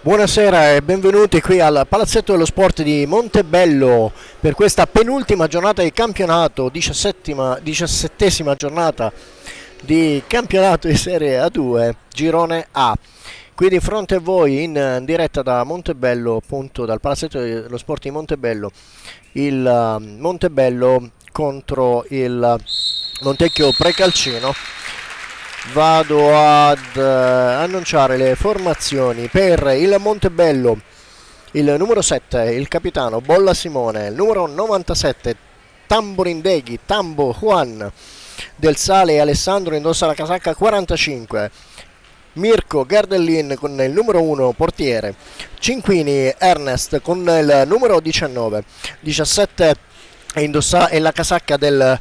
Buonasera e benvenuti qui al Palazzetto dello Sport di Montebello per questa penultima giornata di campionato, 17ª giornata di campionato di Serie A2, Girone A. Qui di fronte a voi in diretta da Montebello, appunto dal Palazzetto dello Sport di Montebello, il Montebello contro il Montecchio Precalcino. Vado ad annunciare le formazioni per il Montebello. Il numero 7, il capitano Bolla Simone. Il numero 97, Tamborindeghi, Tambo Juan. Del Sale Alessandro indossa la casacca 45. Mirko Gardellin con il numero 1, portiere. Cinquini Ernest con il numero 19. 17 è la casacca del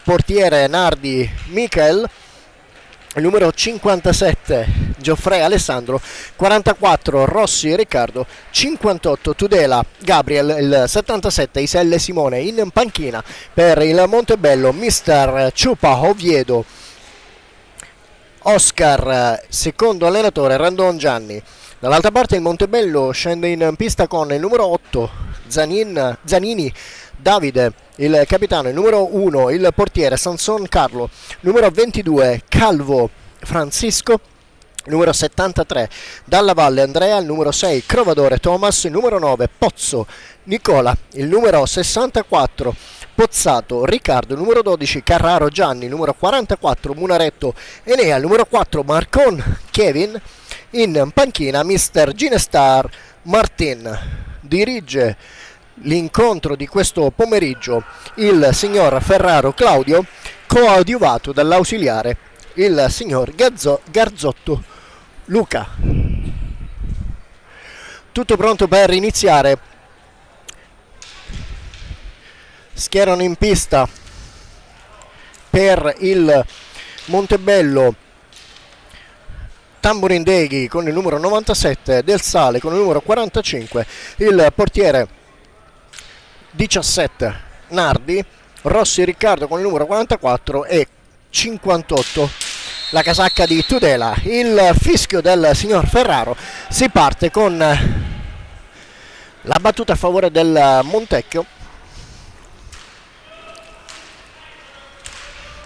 portiere Nardi Michael. Il numero 57 Gioffre Alessandro, 44 Rossi Riccardo, 58 Tudela Gabriel, il 77 Iselle Simone. In panchina per il Montebello Mister Ciupa Oviedo, Oscar secondo allenatore Randon Gianni. Dall'altra parte il Montebello scende in pista con il numero 8 Zanini Davide, il capitano. Il numero 1 il portiere Sanson Carlo, numero 22 Calvo Francisco, numero 73 Dalla Valle Andrea, il numero 6 Crovadore Thomas, il numero 9 Pozzo Nicola, il numero 64 Pozzato Riccardo, il numero 12 Carraro Gianni, il numero 44 Munaretto Enea, il numero 4 Marcon Kevin. In panchina Mister Ginestar Martin. Dirige l'incontro di questo pomeriggio il signor Ferraro Claudio, coadiuvato dall'ausiliare il signor Garzotto Luca. Tutto pronto per iniziare. Schierano in pista per il Montebello Tamborindeghi con il numero 97, Del Sale con il numero 45, il portiere 17 Nardi, Rossi Riccardo con il numero 44 e 58 la casacca di Tudela. Il fischio del signor Ferraro. Si parte con la battuta a favore del Montecchio.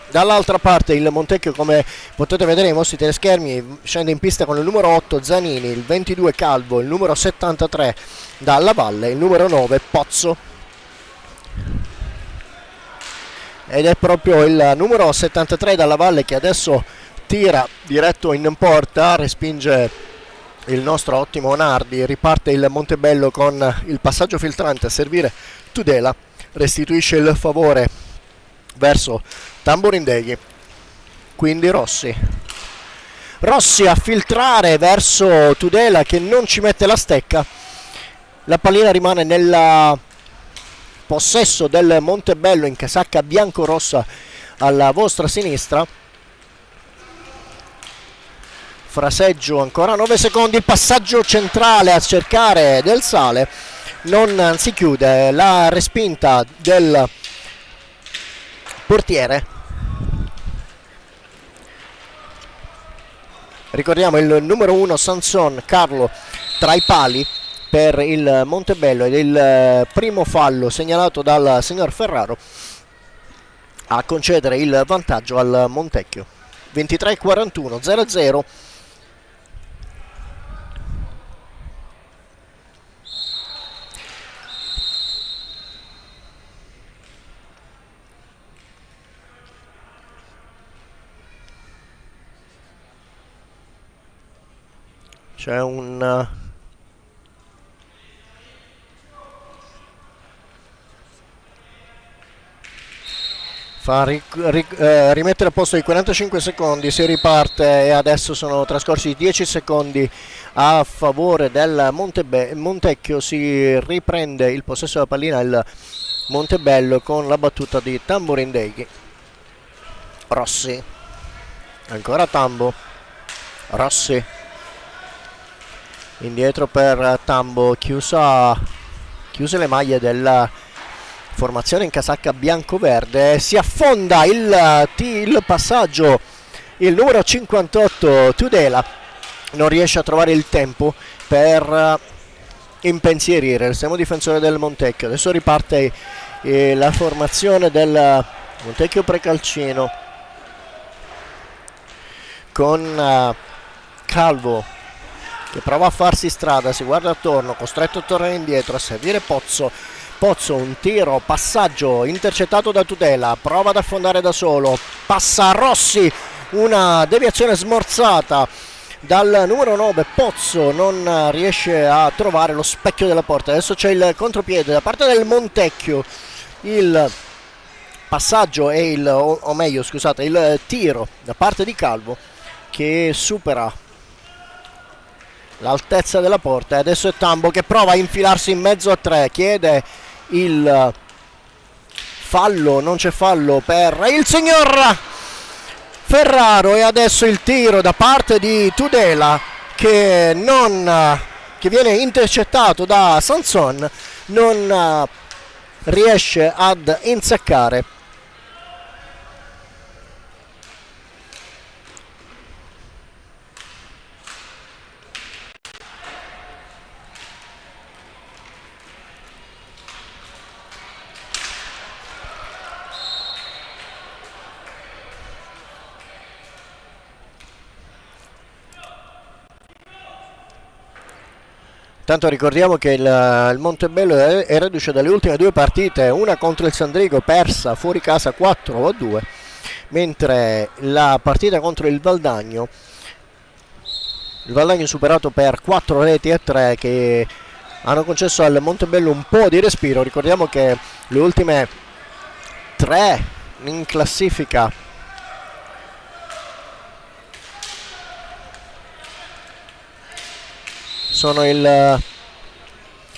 Dall'altra parte il Montecchio, come potete vedere ai vostri teleschermi, scende in pista con il numero 8 Zanini, il 22 Calvo, il numero 73 Dalla Valle, il numero 9 Pozzo. Ed è proprio il numero 73 Dalla Valle che adesso tira diretto in porta, respinge il nostro ottimo Nardi. Riparte il Montebello con il passaggio filtrante a servire Tudela, restituisce il favore verso Tamborindeghi, quindi Rossi a filtrare verso Tudela che non ci mette la stecca. La pallina rimane nel possesso del Montebello in casacca bianco-rossa alla vostra sinistra. Fraseggio ancora 9 secondi, il passaggio centrale a cercare Del Sale, non si chiude, la respinta del portiere. Ricordiamo il numero 1 Sanson Carlo tra i pali per il Montebello ed il primo fallo segnalato dal signor Ferraro a concedere il vantaggio al Montecchio. 23-41, 0-0. C'è un rimettere a posto i 45 secondi, si riparte e adesso sono trascorsi 10 secondi a favore del Montecchio. Si riprende il possesso della pallina il Montebello con la battuta di Tamborindeghi. Rossi, ancora Tambo, Rossi indietro per Tambo, chiuse le maglie della formazione in casacca bianco-verde. Si affonda il passaggio il numero 58 Tudela, non riesce a trovare il tempo per impensierire l'estremo difensore del Montecchio. Adesso riparte la formazione del Montecchio Precalcino con Calvo che prova a farsi strada, si guarda attorno, costretto a tornare indietro, a servire Pozzo. Pozzo, un tiro, passaggio intercettato da Tudela, prova ad affondare da solo, passa Rossi, una deviazione smorzata dal numero 9. Pozzo non riesce a trovare lo specchio della porta. Adesso c'è il contropiede da parte del Montecchio, il passaggio e o meglio scusate, il tiro da parte di Calvo che supera l'altezza della porta. E adesso è Tambo che prova a infilarsi in mezzo a tre, chiede il fallo, non c'è fallo per il signor Ferraro. E adesso il tiro da parte di Tudela che viene intercettato da Sanson, non riesce ad insaccare. Tanto ricordiamo che il Montebello è reduce dalle ultime due partite, una contro il Sandrigo persa fuori casa 4-2, mentre la partita contro il Valdagno superato per 4 reti a 3 che hanno concesso al Montebello un po' di respiro. Ricordiamo che le ultime 3 in classifica sono il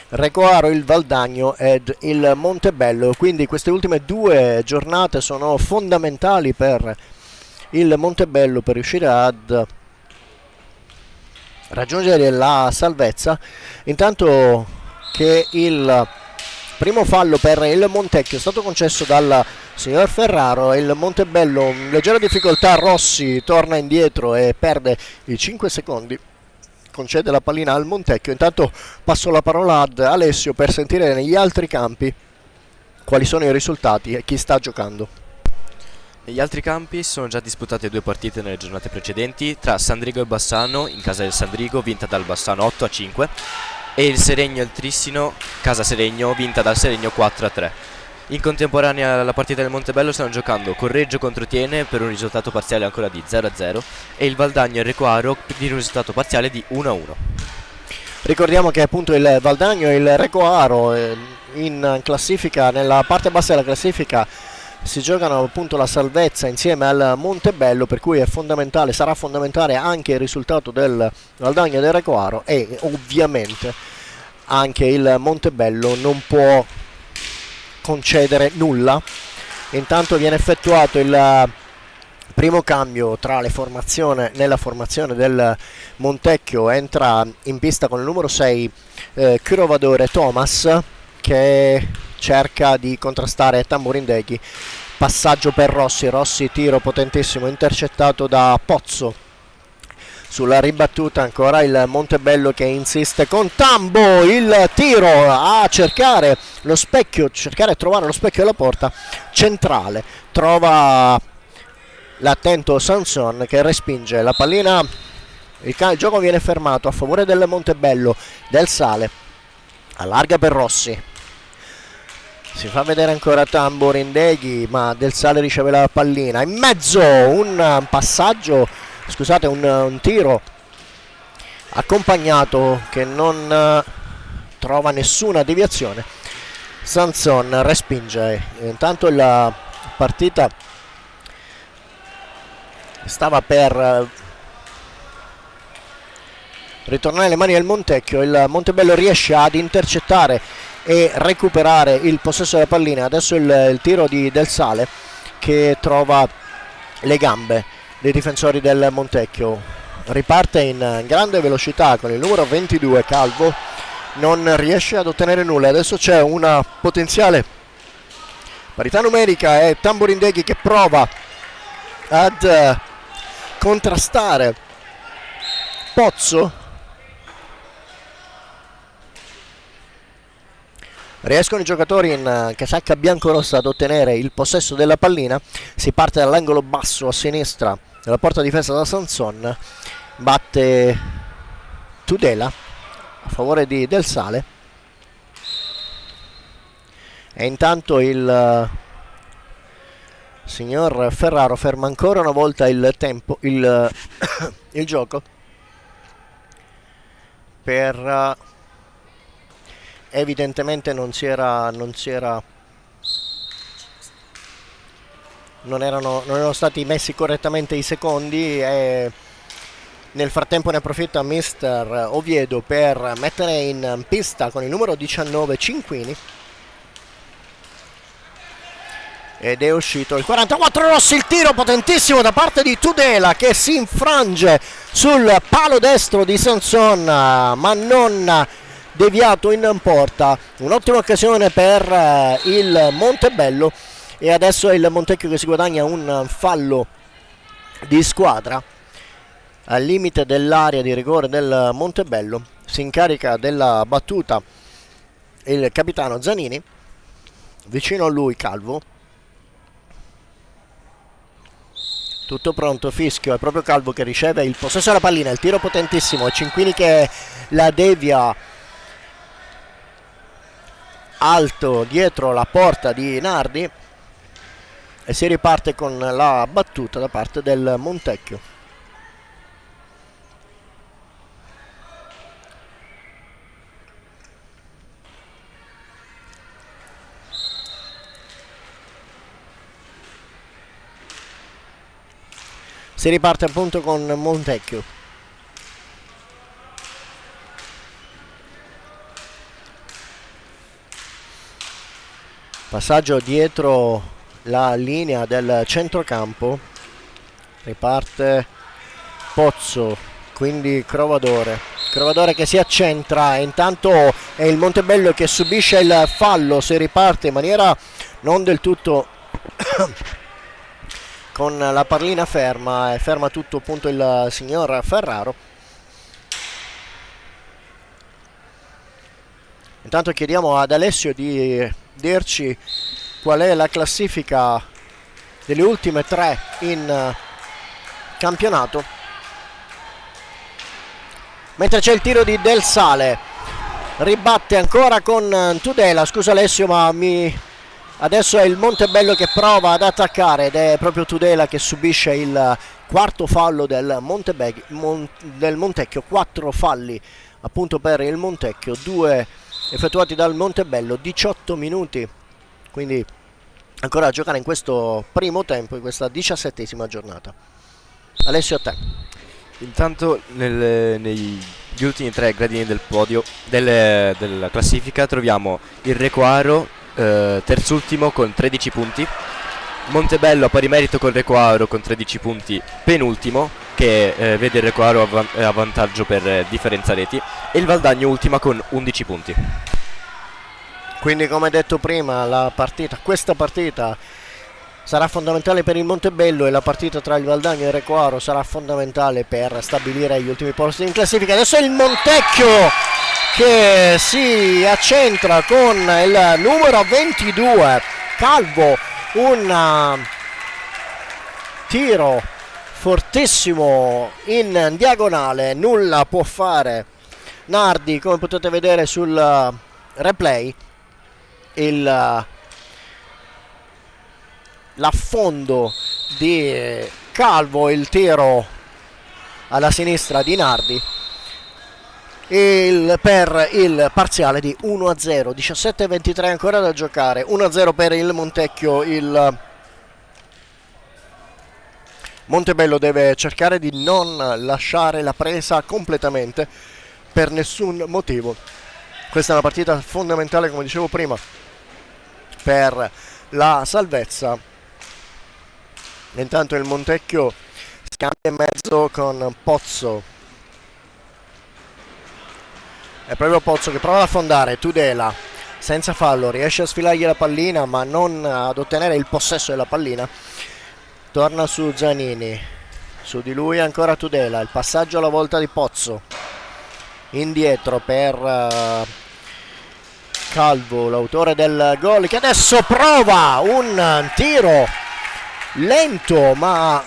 Recoaro, il Valdagno ed il Montebello, quindi queste ultime 2 giornate sono fondamentali per il Montebello per riuscire ad raggiungere la salvezza. Intanto che il primo fallo per il Montecchio è stato concesso dal signor Ferraro e il Montebello in leggera difficoltà. Rossi torna indietro e perde i 5 secondi, concede la pallina al Montecchio. Intanto passo la parola ad Alessio per sentire negli altri campi quali sono i risultati e chi sta giocando. Negli altri campi sono già disputate 2 partite nelle giornate precedenti tra Sandrigo e Bassano, in casa del Sandrigo vinta dal Bassano 8-5, e il Seregno e il Trissino, casa Seregno, vinta dal Seregno 4-3. In contemporanea alla partita del Montebello stanno giocando Correggio contro Tiene per un risultato parziale ancora di 0-0 e il Valdagno e Recoaro per un risultato parziale di 1-1. Ricordiamo che appunto il Valdagno e il Recoaro in classifica, nella parte bassa della classifica, si giocano appunto la salvezza insieme al Montebello, per cui è fondamentale, sarà fondamentale anche il risultato del Valdagno e del Recoaro, e ovviamente anche il Montebello non può concedere nulla. Intanto viene effettuato il primo cambio nella formazione del Montecchio. Entra in pista con il numero 6 Crovadore Thomas che cerca di contrastare Tamborindeghi. Passaggio per Rossi, tiro potentissimo intercettato da Pozzo. Sulla ribattuta ancora il Montebello che insiste con Tambo, il tiro a cercare e trovare lo specchio della porta centrale. Trova l'attento Sanson che respinge la pallina. Il gioco viene fermato a favore del Montebello. Del Sale allarga per Rossi, si fa vedere ancora Tamborindeghi, ma Del Sale riceve la pallina in mezzo, un tiro accompagnato che non trova nessuna deviazione. Sanson respinge. Intanto la partita stava per ritornare alle mani del Montecchio. Il Montebello riesce ad intercettare e recuperare il possesso della pallina. Adesso il tiro di Del Sale che trova le gambe dei difensori del Montecchio. Riparte in grande velocità con il numero 22 Calvo, non riesce ad ottenere nulla. Adesso c'è una potenziale parità numerica e Tamborindeghi che prova ad contrastare Pozzo. Riescono i giocatori in casacca biancorossa ad ottenere il possesso della pallina. Si parte dall'angolo basso a sinistra della porta difesa da Sanson. Batte Tudela a favore di Del Sale. E intanto il signor Ferraro ferma ancora una volta il tempo, il gioco per evidentemente non erano stati messi correttamente i secondi, e nel frattempo ne approfitta mister Oviedo per mettere in pista con il numero 19 Cinquini, ed è uscito il 44 Rossi. Il tiro potentissimo da parte di Tudela, che si infrange sul palo destro di Sanson, ma non deviato in porta. Un'ottima occasione per il Montebello, e adesso è il Montecchio che si guadagna un fallo di squadra al limite dell'area di rigore del Montebello. Si incarica della battuta il capitano Zanini, vicino a lui Calvo. Tutto pronto, fischio, è proprio Calvo che riceve il possesso della pallina, il tiro potentissimo, è Cinquini che la devia alto dietro la porta di Nardi, e si riparte con la battuta da parte del Montecchio. Si riparte appunto con Montecchio. Passaggio dietro la linea del centrocampo. Riparte Pozzo, quindi Crovadore che si accentra, e intanto è il Montebello che subisce il fallo. Si riparte in maniera non del tutto con la pallina ferma, e ferma tutto appunto il signor Ferraro. Intanto chiediamo ad Alessio di dirci qual è la classifica delle ultime 3 in campionato, mentre c'è il tiro di Del Sale. Ribatte ancora con Tudela. Scusa Alessio, ma adesso è il Montebello che prova ad attaccare, ed è proprio Tudela che subisce il quarto fallo del Montecchio. 4 falli appunto per il Montecchio, 2 effettuati dal Montebello, 18 minuti quindi ancora a giocare in questo primo tempo, in questa 17ª giornata. Alessio, a te. Intanto negli ultimi 3 gradini del podio della classifica troviamo il Recoaro terzultimo con 13 punti, Montebello a pari merito con Recoaro con 13 punti penultimo, che vede il Recoaro a vantaggio per differenza reti, e il Valdagno ultima con 11 punti. Quindi, come detto prima, questa partita sarà fondamentale per il Montebello, e la partita tra il Valdagno e il Recoaro sarà fondamentale per stabilire gli ultimi posti in classifica. Adesso è il Montecchio che si accentra con il numero 22 Calvo, un tiro fortissimo in diagonale, nulla può fare Nardi, come potete vedere sul replay. L'affondo di Calvo, il tiro alla sinistra di Nardi, per il parziale di 1-0, 17-23 ancora da giocare, 1-0 per il Montecchio. Il Montebello deve cercare di non lasciare la presa completamente per nessun motivo. Questa è una partita fondamentale, come dicevo prima, per la salvezza. Intanto il Montecchio scambia in mezzo con Pozzo. È proprio Pozzo che prova ad affondare. Tudela senza fallo riesce a sfilargli la pallina, ma non ad ottenere il possesso della pallina. Torna su Zanini, su di lui ancora Tudela. Il passaggio alla volta di Pozzo, indietro per Calvo, l'autore del gol, che adesso prova un tiro lento ma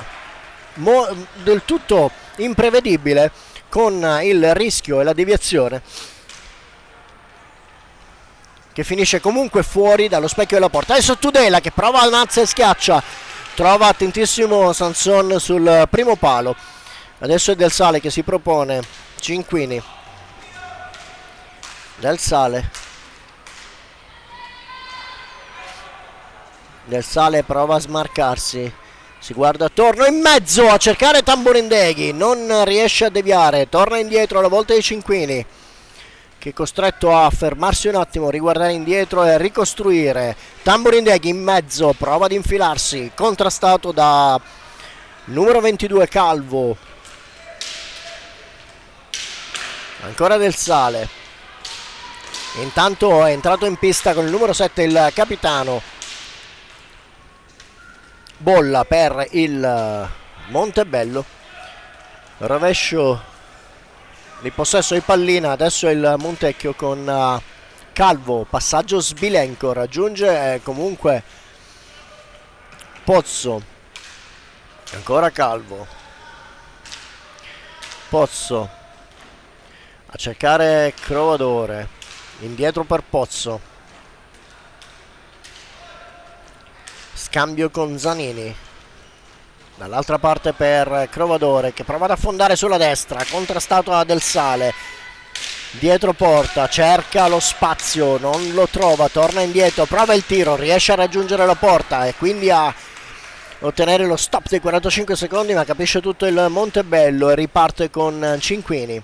del tutto imprevedibile, con il rischio e la deviazione che finisce comunque fuori dallo specchio della porta. Adesso Tudela che prova al mazza e schiaccia, trova attentissimo Sanson sul primo palo. Adesso è Del Sale che si propone, Cinquini, Del Sale prova a smarcarsi, si guarda attorno, in mezzo a cercare Tamborindeghi, non riesce a deviare, torna indietro alla volta di Cinquini, che è costretto a fermarsi un attimo, riguardare indietro e ricostruire. Tamborindeghi in mezzo, prova ad infilarsi, contrastato da numero 22 Calvo. Ancora Del Sale. Intanto è entrato in pista con il numero 7 il capitano. Bolla per il Montebello. Rovescio di possesso di pallina, adesso è il Montecchio con Calvo, passaggio sbilenco, raggiunge comunque Pozzo, ancora Calvo, Pozzo a cercare Crovadore, indietro per Pozzo, scambio con Zanini, dall'altra parte per Crovadore che prova ad affondare sulla destra, contrastato da Del Sale, dietro porta, cerca lo spazio, non lo trova, torna indietro, prova il tiro, riesce a raggiungere la porta e quindi a ottenere lo stop dei 45 secondi, ma capisce tutto il Montebello e riparte con Cinquini.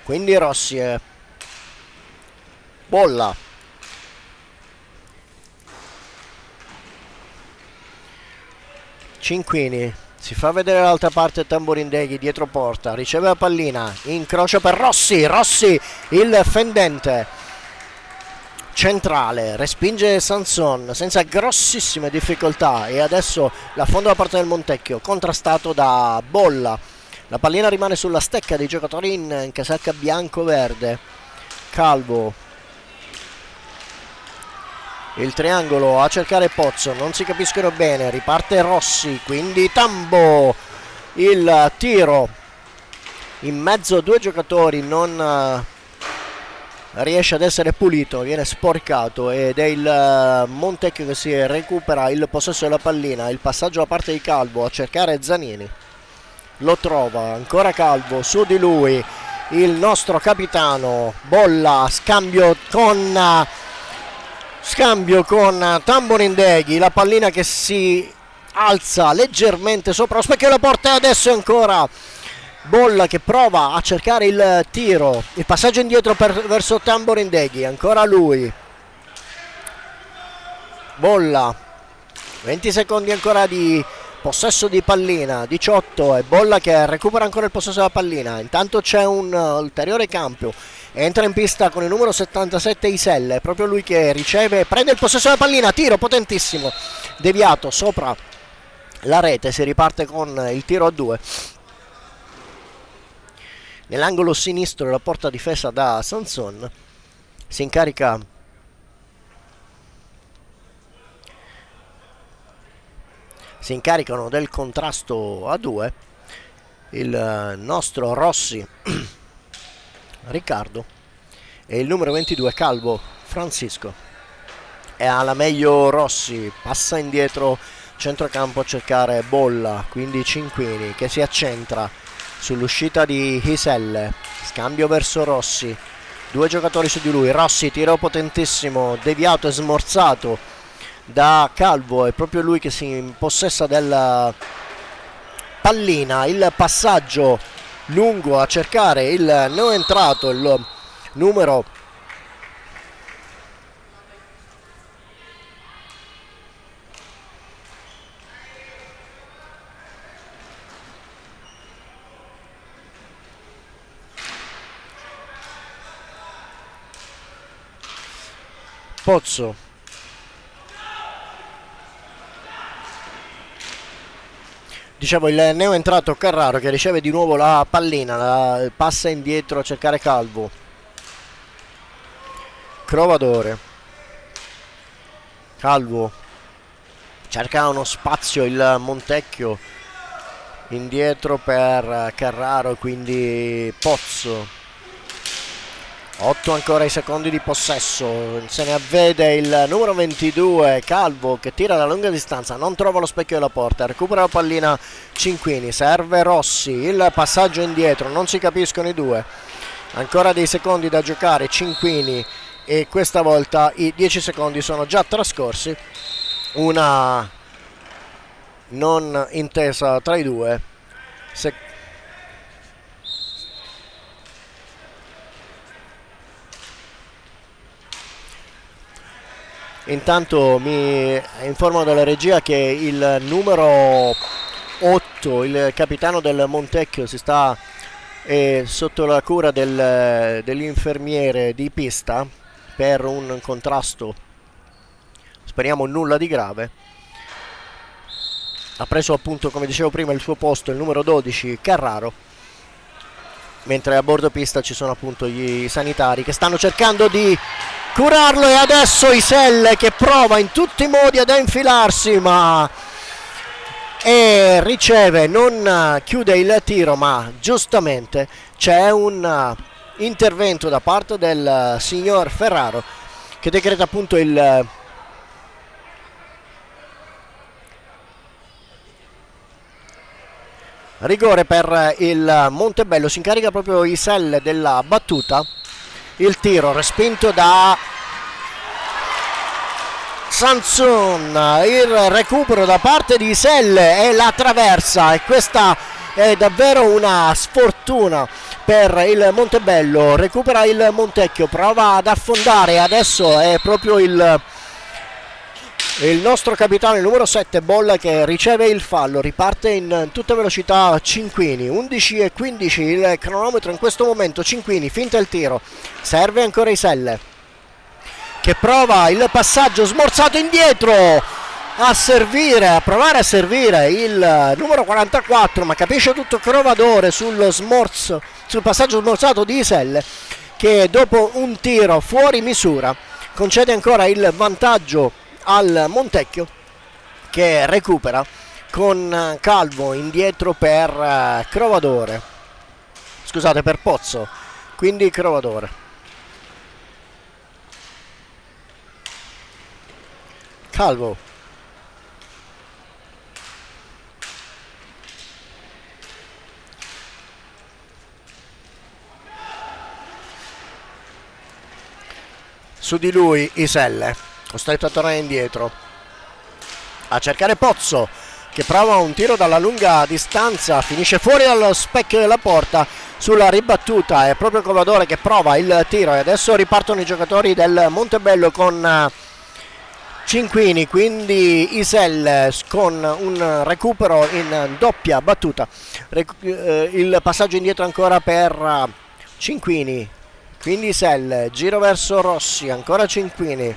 Quindi Rossi e Bolla. Cinquini si fa vedere dall'altra parte Tamborindeghi, dietro porta, riceve la pallina, incrocia per Rossi, Rossi il fendente centrale, respinge Sanson senza grossissime difficoltà e adesso la fonda da parte del Montecchio, contrastato da Bolla. La pallina rimane sulla stecca dei giocatori in casacca bianco-verde. Calvo, il triangolo a cercare Pozzo, non si capiscono bene, riparte Rossi, quindi Tambo, il tiro in mezzo a due giocatori non riesce ad essere pulito, viene sporcato ed è il Montecchio che si recupera il possesso della pallina, il passaggio da parte di Calvo a cercare Zanini, lo trova, ancora Calvo, su di lui il nostro capitano, Bolla, scambio con Tamborindeghi, la pallina che si alza leggermente sopra lo specchio della porta e adesso è ancora Bolla che prova a cercare il tiro, il passaggio indietro verso Tamborindeghi, ancora lui, Bolla, 20 secondi ancora di possesso di pallina, 18 e Bolla che recupera ancora il possesso della pallina. Intanto c'è un ulteriore cambio, entra in pista con il numero 77 Iselle, è proprio lui che riceve, prende il possesso della pallina, tiro potentissimo, deviato sopra la rete, si riparte con il tiro a 2 nell'angolo sinistro della porta difesa da Sanson. Si incaricano del contrasto a 2 il nostro Rossi Riccardo e il numero 22 Calvo Francisco. E alla meglio Rossi, passa indietro centrocampo a cercare Bolla, quindi Cinquini che si accentra sull'uscita di Iselle, scambio verso Rossi, due giocatori su di lui, Rossi, tiro potentissimo, deviato e smorzato da Calvo, è proprio lui che si impossessa della pallina, il passaggio lungo a cercare il neoentrato, il numero Pozzo, dicevo il neoentrato Carraro che riceve di nuovo la pallina, passa indietro a cercare Calvo, Crovadore. Calvo cerca uno spazio, il Montecchio indietro per Carraro, quindi Pozzo. 8 ancora i secondi di possesso, se ne avvede il numero 22 Calvo che tira da lunga distanza, non trova lo specchio della porta, recupera la pallina Cinquini, serve Rossi, il passaggio indietro, non si capiscono i due, ancora dei secondi da giocare Cinquini e questa volta i 10 secondi sono già trascorsi, una non intesa tra i due. Intanto mi informo dalla regia che il numero 8, il capitano del Montecchio, si sta sotto la cura dell'infermiere di pista per un contrasto, speriamo nulla di grave. Ha preso appunto, come dicevo prima, il suo posto il numero 12 Carraro, mentre a bordo pista ci sono appunto gli sanitari che stanno cercando di curarlo, e adesso Iselle che prova in tutti i modi ad infilarsi ma riceve, non chiude il tiro, ma giustamente c'è un intervento da parte del signor Ferraro che decreta appunto il rigore per il Montebello. Si incarica proprio Iselle della battuta, il tiro respinto da Sanson, il recupero da parte di Iselle e la traversa, e questa è davvero una sfortuna per il Montebello. Recupera il Montecchio, prova ad affondare, adesso è proprio il nostro capitano, il numero 7 Bolla, che riceve il fallo. Riparte in tutta velocità Cinquini, 11 e 15 il cronometro in questo momento. Cinquini finta il tiro, serve ancora Iselle che prova il passaggio smorzato indietro a servire, a provare a servire il numero 44, ma capisce tutto Crovadore sul passaggio smorzato di Iselle, che dopo un tiro fuori misura concede ancora il vantaggio al Montecchio, che recupera con Calvo indietro per Crovadore, scusate, per Pozzo, quindi Crovadore. Calvo su di lui Iselle, costretto a tornare indietro a cercare Pozzo, che prova un tiro dalla lunga distanza, finisce fuori dallo specchio della porta sulla ribattuta. È proprio Crovadore che prova il tiro, e adesso ripartono i giocatori del Montebello con Cinquini, quindi Iselle con un recupero in doppia battuta. Il passaggio indietro ancora per Cinquini, quindi Iselle, giro verso Rossi, ancora Cinquini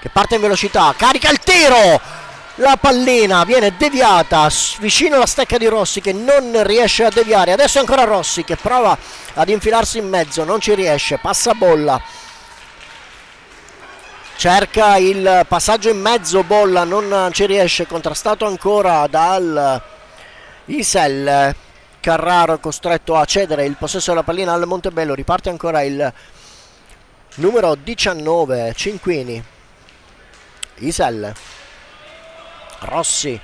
che parte in velocità, carica il tiro, la pallina viene deviata vicino alla stecca di Rossi, che non riesce a deviare. Adesso è ancora Rossi che prova ad infilarsi in mezzo, non ci riesce, passa Bolla, cerca il passaggio in mezzo, Bolla non ci riesce, contrastato ancora dal Iselle. Carraro è costretto a cedere il possesso della pallina al Montebello. Riparte ancora il numero 19 Cinquini, Iselle, Rossi,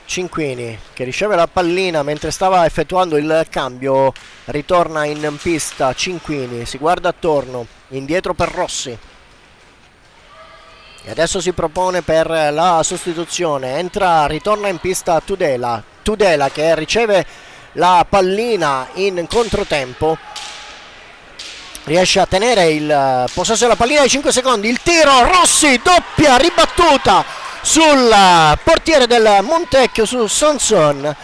Cinquini che riceve la pallina mentre stava effettuando il cambio, ritorna in pista Cinquini, si guarda attorno, indietro per Rossi, e adesso si propone per la sostituzione. Ritorna in pista Tudela che riceve la pallina in controtempo, riesce a tenere il possesso della pallina ai 5 secondi, il tiro, Rossi, doppia ribattuta sul portiere del Montecchio, su Sanson,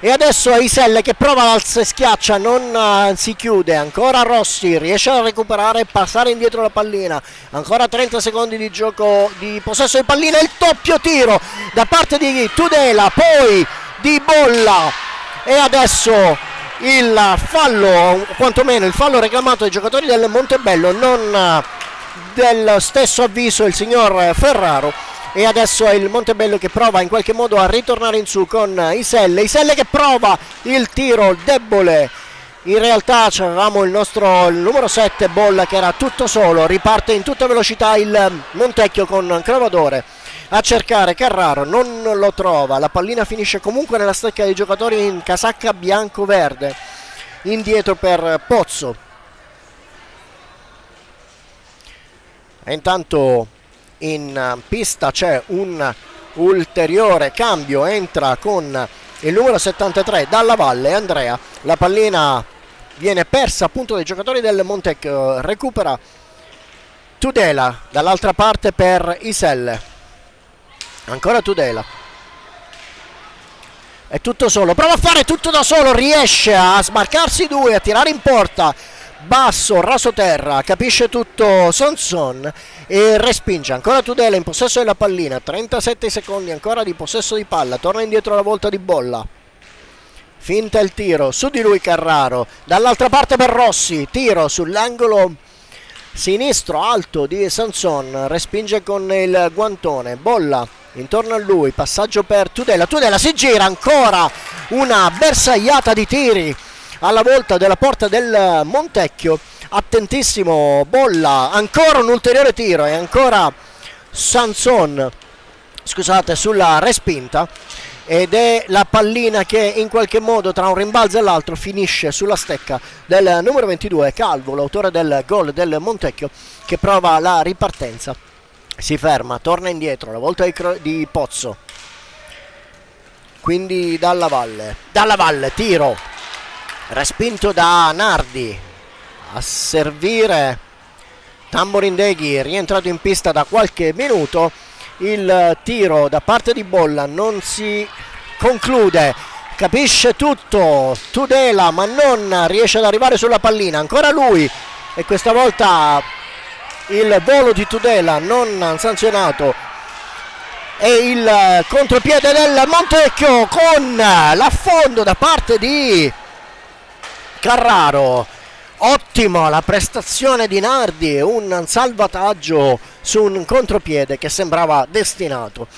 e adesso è Iselle che prova l'alza e schiaccia, non si chiude, ancora Rossi, riesce a recuperare e passare indietro la pallina, ancora 30 secondi di gioco di possesso di pallina, il doppio tiro da parte di Tudela, poi di Bolla, e adesso il fallo, o quantomeno il fallo reclamato dai giocatori del Montebello, non del stesso avviso il signor Ferraro, e adesso è il Montebello che prova in qualche modo a ritornare in su con Iselle che prova il tiro debole. In realtà avevamo il numero 7 Bolla che era tutto solo, riparte in tutta velocità il Montecchio con Cravadore a cercare Carraro, non lo trova, la pallina finisce comunque nella stecca dei giocatori in casacca bianco-verde, indietro per Pozzo. E intanto in pista c'è un ulteriore cambio, entra con il numero 73 Dalla Valle Andrea, la pallina viene persa appunto dai giocatori del Montecchio, recupera Tudela dall'altra parte per Iselle, ancora Tudela, è tutto solo, prova a fare tutto da solo, riesce a smarcarsi due, a tirare in porta, basso, raso terra, capisce tutto Sanson e respinge, ancora Tudela in possesso della pallina, 37 secondi ancora di possesso di palla, torna indietro la volta di Bolla, finta il tiro, su di lui Carraro, dall'altra parte per Rossi, tiro sull'angolo sinistro alto di Sanson, respinge con il guantone, Bolla intorno a lui, passaggio per Tudela, Tudela si gira, ancora una bersagliata di tiri alla volta della porta del Montecchio, attentissimo Bolla, ancora un ulteriore tiro e ancora Sanson, scusate, sulla respinta, ed è la pallina che in qualche modo tra un rimbalzo e l'altro finisce sulla stecca del numero 22 Calvo, l'autore del gol del Montecchio, che prova la ripartenza, si ferma, torna indietro, la volta di Pozzo, quindi Dalla Valle, tiro respinto da Nardi, a servire Tamborindeghi, rientrato in pista da qualche minuto, il tiro da parte di Bolla non si conclude, capisce tutto Tudela ma non riesce ad arrivare sulla pallina, ancora lui, e questa volta il volo di Tudela non sanzionato, e il contropiede del Montecchio con l'affondo da parte di Carraro. Ottima la prestazione di Nardi, un salvataggio su un contropiede che sembrava destinato.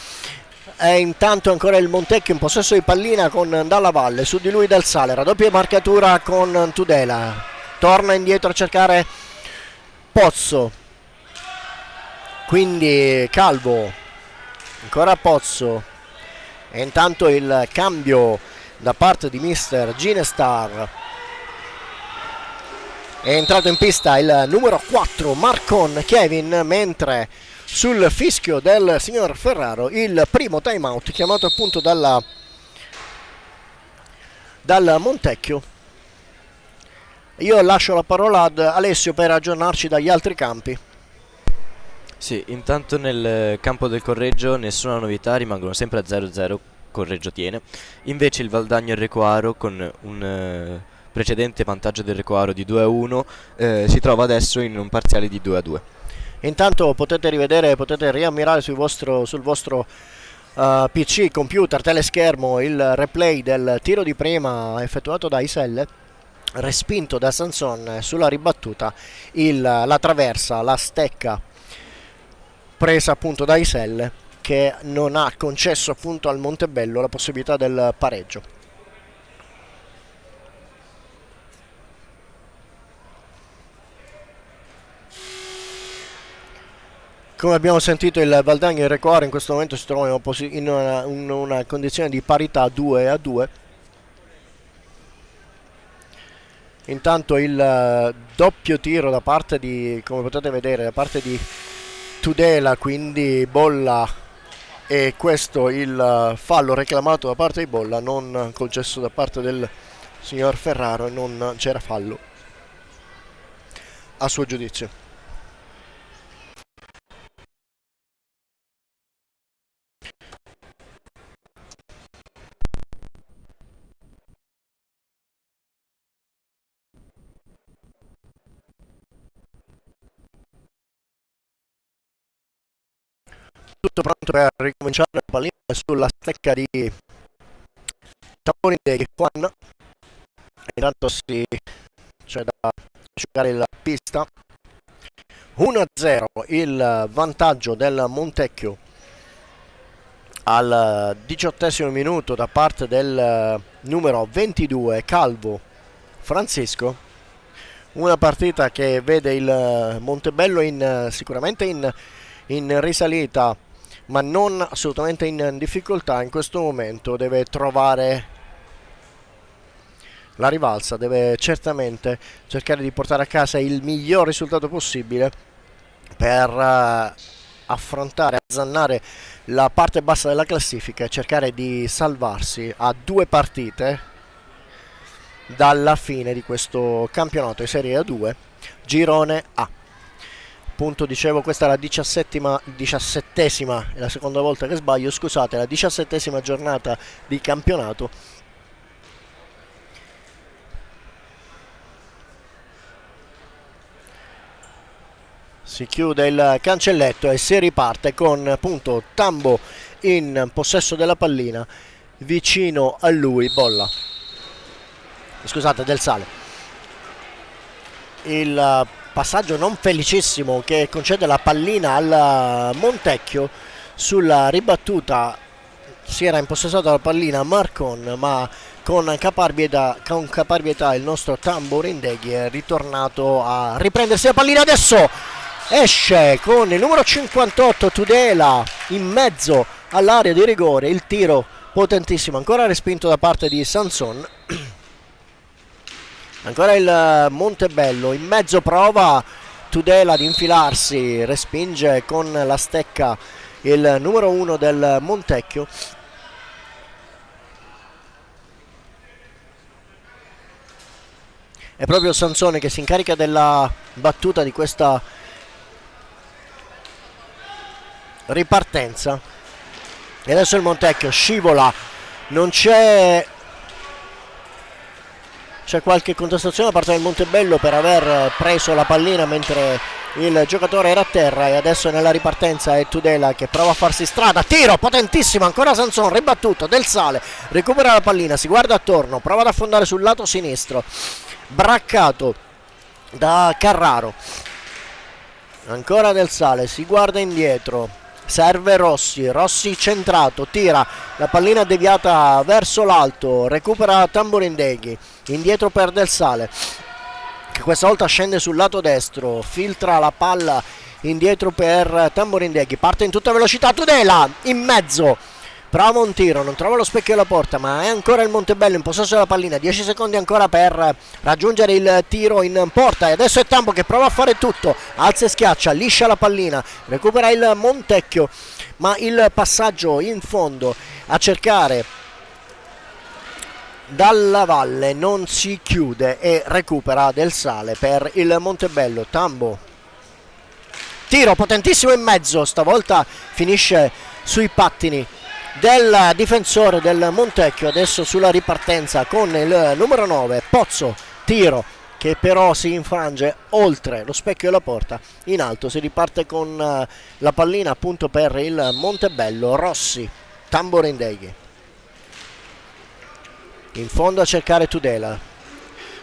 E intanto ancora il Montecchio in possesso di pallina con Dalla Valle, su di lui Del Sale, raddoppia marcatura con Tudela, torna indietro a cercare Pozzo, quindi Calvo, ancora Pozzo, e intanto il cambio da parte di mister Ginestar. È entrato in pista il numero 4 Marcon Kevin, mentre sul fischio del signor Ferraro il primo time out chiamato appunto dal Montecchio. Io lascio la parola ad Alessio per aggiornarci dagli altri campi. Sì, intanto nel campo del Correggio nessuna novità, rimangono sempre a 0-0, Correggio tiene. Invece il Valdagno e il Recoaro, con un precedente vantaggio del Recoaro di 2-1, si trova adesso in un parziale di 2-2. Intanto potete rivedere, potete riammirare sul vostro PC, computer, teleschermo il replay del tiro di prima effettuato da Iselle, respinto da Sanson sulla ribattuta, la traversa, la stecca presa appunto da Iselle, che non ha concesso appunto al Montebello la possibilità del pareggio. Come abbiamo sentito, il Valdagno e il Recoaro in questo momento si trovano in una condizione di parità 2-2. Intanto il doppio tiro da parte di, come potete vedere, da parte di Tudela, quindi Bolla, e questo il fallo reclamato da parte di Bolla, non concesso da parte del signor Ferraro, e non c'era fallo a suo giudizio. Tutto pronto per ricominciare, la pallina sulla stecca di Tamborindeghi. Juan Intanto c'è da giocare la pista. 1-0 il vantaggio del Montecchio al 18° minuto da parte del numero 22 Calvo Francisco. Una partita che vede il Montebello sicuramente in risalita, ma non assolutamente in difficoltà. In questo momento deve trovare la rivalsa, deve certamente cercare di portare a casa il miglior risultato possibile per affrontare, azzannare la parte bassa della classifica e cercare di salvarsi a 2 partite dalla fine di questo campionato di Serie A2 Girone A. Appunto, dicevo, questa è la 17esima, è la seconda volta che sbaglio, scusate, la 17esima giornata di campionato. Si chiude il cancelletto e si riparte con appunto Tambo in possesso della pallina, vicino a lui Bolla, scusate, Del Sale. Il passaggio non felicissimo che concede la pallina al Montecchio. Sulla ribattuta si era impossessato la pallina Marcon, ma con caparbietà il nostro Tamborindeghi è ritornato a riprendersi la pallina. Adesso esce con il numero 58 Tudela in mezzo all'area di rigore, il tiro potentissimo, ancora respinto da parte di Sanson. Ancora il Montebello in mezzo, prova Tudela ad infilarsi, respinge con la stecca il numero 1 del Montecchio. È proprio Sansone che si incarica della battuta di questa ripartenza. E adesso il Montecchio scivola, non c'è qualche contestazione da parte del Montebello per aver preso la pallina mentre il giocatore era a terra. E adesso nella ripartenza è Tudela che prova a farsi strada, tiro potentissimo, ancora Sanson, ribattuto, Del Sale recupera la pallina, si guarda attorno, prova ad affondare sul lato sinistro, braccato da Carraro. Ancora Del Sale, si guarda indietro, serve Rossi centrato, tira, la pallina deviata verso l'alto, recupera Tamborindeghi, indietro per Del Sale che questa volta scende sul lato destro, filtra la palla indietro per Tamborindeghi, parte in tutta velocità Tudela in mezzo, prova un tiro, non trova lo specchio della porta, ma è ancora il Montebello in possesso della pallina, 10 secondi ancora per raggiungere il tiro in porta. E adesso è Tambo che prova a fare tutto, alza e schiaccia, liscia la pallina, recupera il Montecchio, ma il passaggio in fondo a cercare dalla valle non si chiude e recupera Del Sale per il Montebello. Tambo, tiro potentissimo in mezzo, stavolta finisce sui pattini del difensore del Montecchio. Adesso sulla ripartenza con il numero 9 Pozzo, tiro che però si infrange oltre lo specchio della porta, in alto. Si riparte con la pallina appunto per il Montebello. Rossi, Tamborindeghi in fondo a cercare Tudela,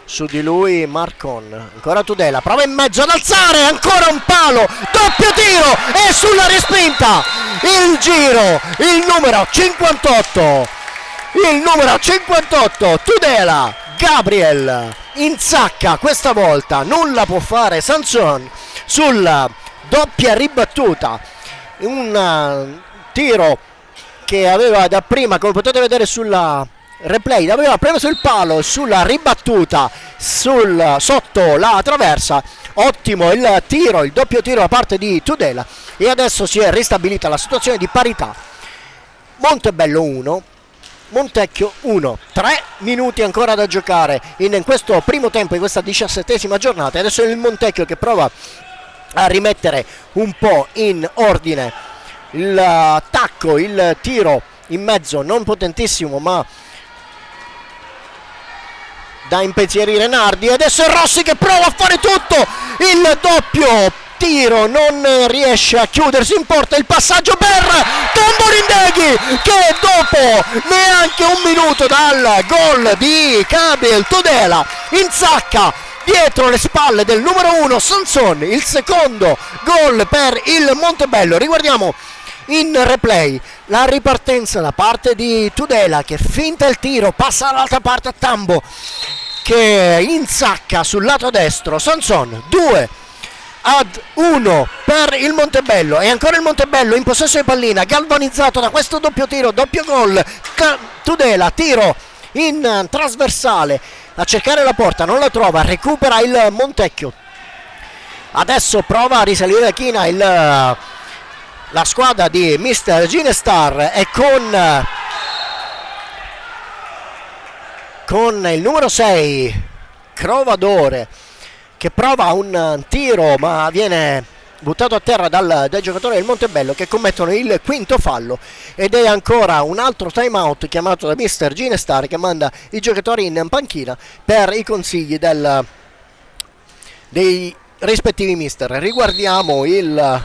su di lui Marcon, ancora Tudela, prova in mezzo ad alzare, ancora un palo, doppio tiro e sulla respinta il giro, il numero 58 Tudela, Gabriel insacca, questa volta nulla può fare Sanson sulla doppia ribattuta, un tiro che aveva da prima, come potete vedere sulla replay, aveva preso il palo sulla ribattuta sotto la traversa. Ottimo il tiro, il doppio tiro da parte di Tudela, e adesso si è ristabilita la situazione di parità. Montebello 1, Montecchio 1, 3 minuti ancora da giocare in questo primo tempo di questa 17esima giornata. Adesso è il Montecchio che prova a rimettere un po' in ordine l'attacco, il tiro in mezzo non potentissimo ma da impensierire Nardi. Adesso è Rossi che prova a fare tutto, il doppio tiro non riesce a chiudersi in porta, il passaggio per Tamborindeghi che dopo neanche un minuto dal gol di Gabriel Tudela insacca dietro le spalle del numero 1 Sanson il secondo gol per il Montebello. Riguardiamo in replay la ripartenza da parte di Tudela che finta il tiro, passa dall'altra parte a Tambo che insacca sul lato destro. Sanson 2-1 per il Montebello, e ancora il Montebello in possesso di pallina, galvanizzato da questo doppio tiro, doppio gol. Tudela, tiro in trasversale a cercare la porta, non la trova, recupera il Montecchio. Adesso prova a risalire la china la squadra di Mr. Ginestar, e con il numero 6 Crovadore che prova un tiro ma viene buttato a terra dai giocatori del Montebello, che commettono il quinto fallo, ed è ancora un altro time out chiamato da Mr. Ginestar che manda i giocatori in panchina per i consigli dei rispettivi mister. Riguardiamo il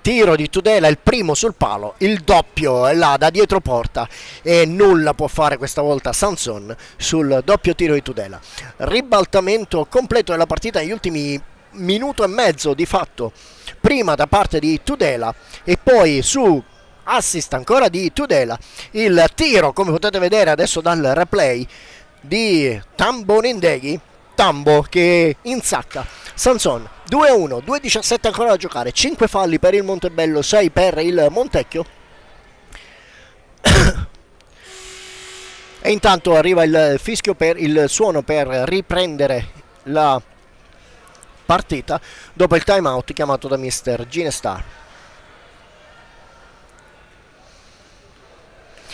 tiro di Tudela, il primo sul palo, il doppio è là da dietro porta e nulla può fare questa volta Sanson sul doppio tiro di Tudela. Ribaltamento completo della partita negli ultimi minuto e mezzo di fatto, prima da parte di Tudela e poi su assist ancora di Tudela il tiro, come potete vedere adesso dal replay, di Tamborindeghi, Tambo che insacca Sanson. 2-1, 2-17 ancora da giocare, 5 falli per il Montebello, 6 per il Montecchio. E intanto arriva il fischio per il suono per riprendere la partita dopo il time out chiamato da Mr. Ginestar.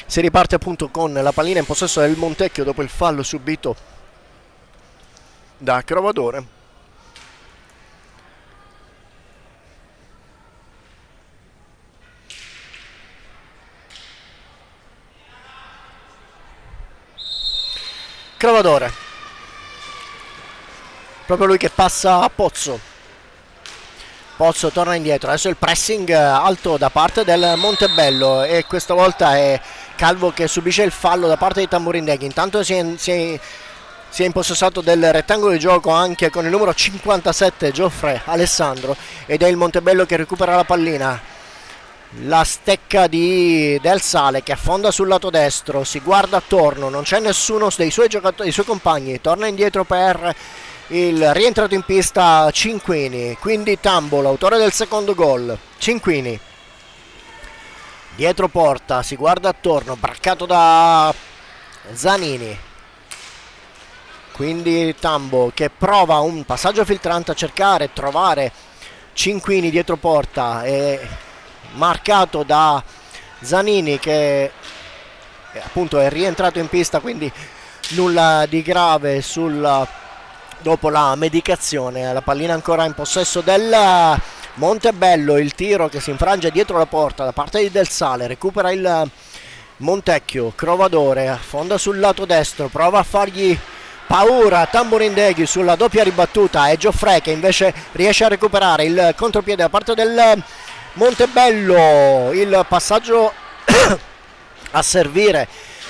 Si riparte appunto con la pallina in possesso del Montecchio dopo il fallo subito da Crovadore. Crovadore, proprio lui che passa a Pozzo torna indietro, adesso il pressing alto da parte del Montebello e questa volta è Calvo che subisce il fallo da parte di Tamborindeghi. Intanto si è impossessato del rettangolo di gioco anche con il numero 57 Geoffrey Alessandro, ed è il Montebello che recupera la pallina. La stecca del Sale che affonda sul lato destro, si guarda attorno, non c'è nessuno dei suoi giocatori, dei suoi compagni, torna indietro per il rientrato in pista Cinquini, quindi Tambo, l'autore del secondo gol. Cinquini dietro porta, si guarda attorno, braccato da Zanini, quindi Tambo che prova un passaggio filtrante a cercare, trovare Cinquini dietro porta, e marcato da Zanini che appunto è rientrato in pista, quindi nulla di grave dopo la medicazione. La pallina ancora in possesso del Montebello, il tiro che si infrange dietro la porta da parte di Del Sale, recupera il Montecchio. Crovadore affonda sul lato destro, prova a fargli paura Tamborindeghi sulla doppia ribattuta, e Geoffrey che invece riesce a recuperare il contropiede da parte del Montebello. Il passaggio a servire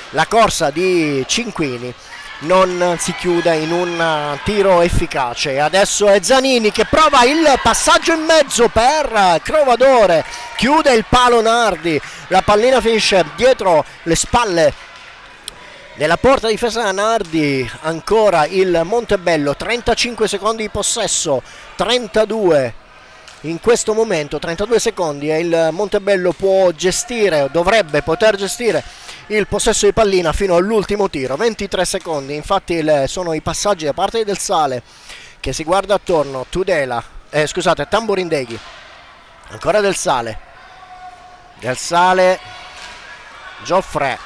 la corsa di Cinquini non si chiude in un tiro efficace. Adesso è Zanini che prova il passaggio in mezzo per Crovadore, chiude il palo Nardi, la pallina finisce dietro le spalle della porta difesa da Nardi. Ancora il Montebello, 35 secondi di possesso, 32 in questo momento, 32 secondi, e il Montebello può gestire, dovrebbe poter gestire il possesso di pallina fino all'ultimo tiro. 23 secondi infatti sono i passaggi da parte di Del Sale che si guarda attorno. Tamborindeghi, ancora Del Sale, Geoffrey,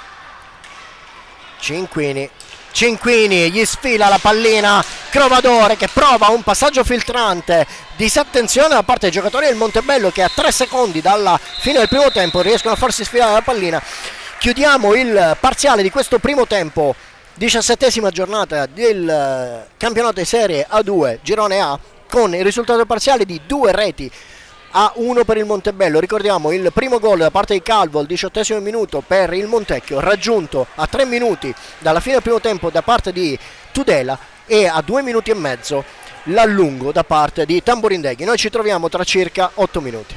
Cinquini gli sfila la pallina, Crovadore che prova un passaggio filtrante, disattenzione da parte dei giocatori del Montebello che a 3 secondi dalla fine del primo tempo riescono a farsi sfilare la pallina. Chiudiamo il parziale di questo primo tempo, 17esima giornata del campionato di Serie A2 Girone A. con il risultato parziale di 2-1 per il Montebello. Ricordiamo il primo gol da parte di Calvo al 18° minuto per il Montecchio, raggiunto a 3 minuti dalla fine del primo tempo da parte di Tudela, e a 2 minuti e mezzo l'allungo da parte di Tamborindeghi. Noi ci troviamo tra circa 8 minuti.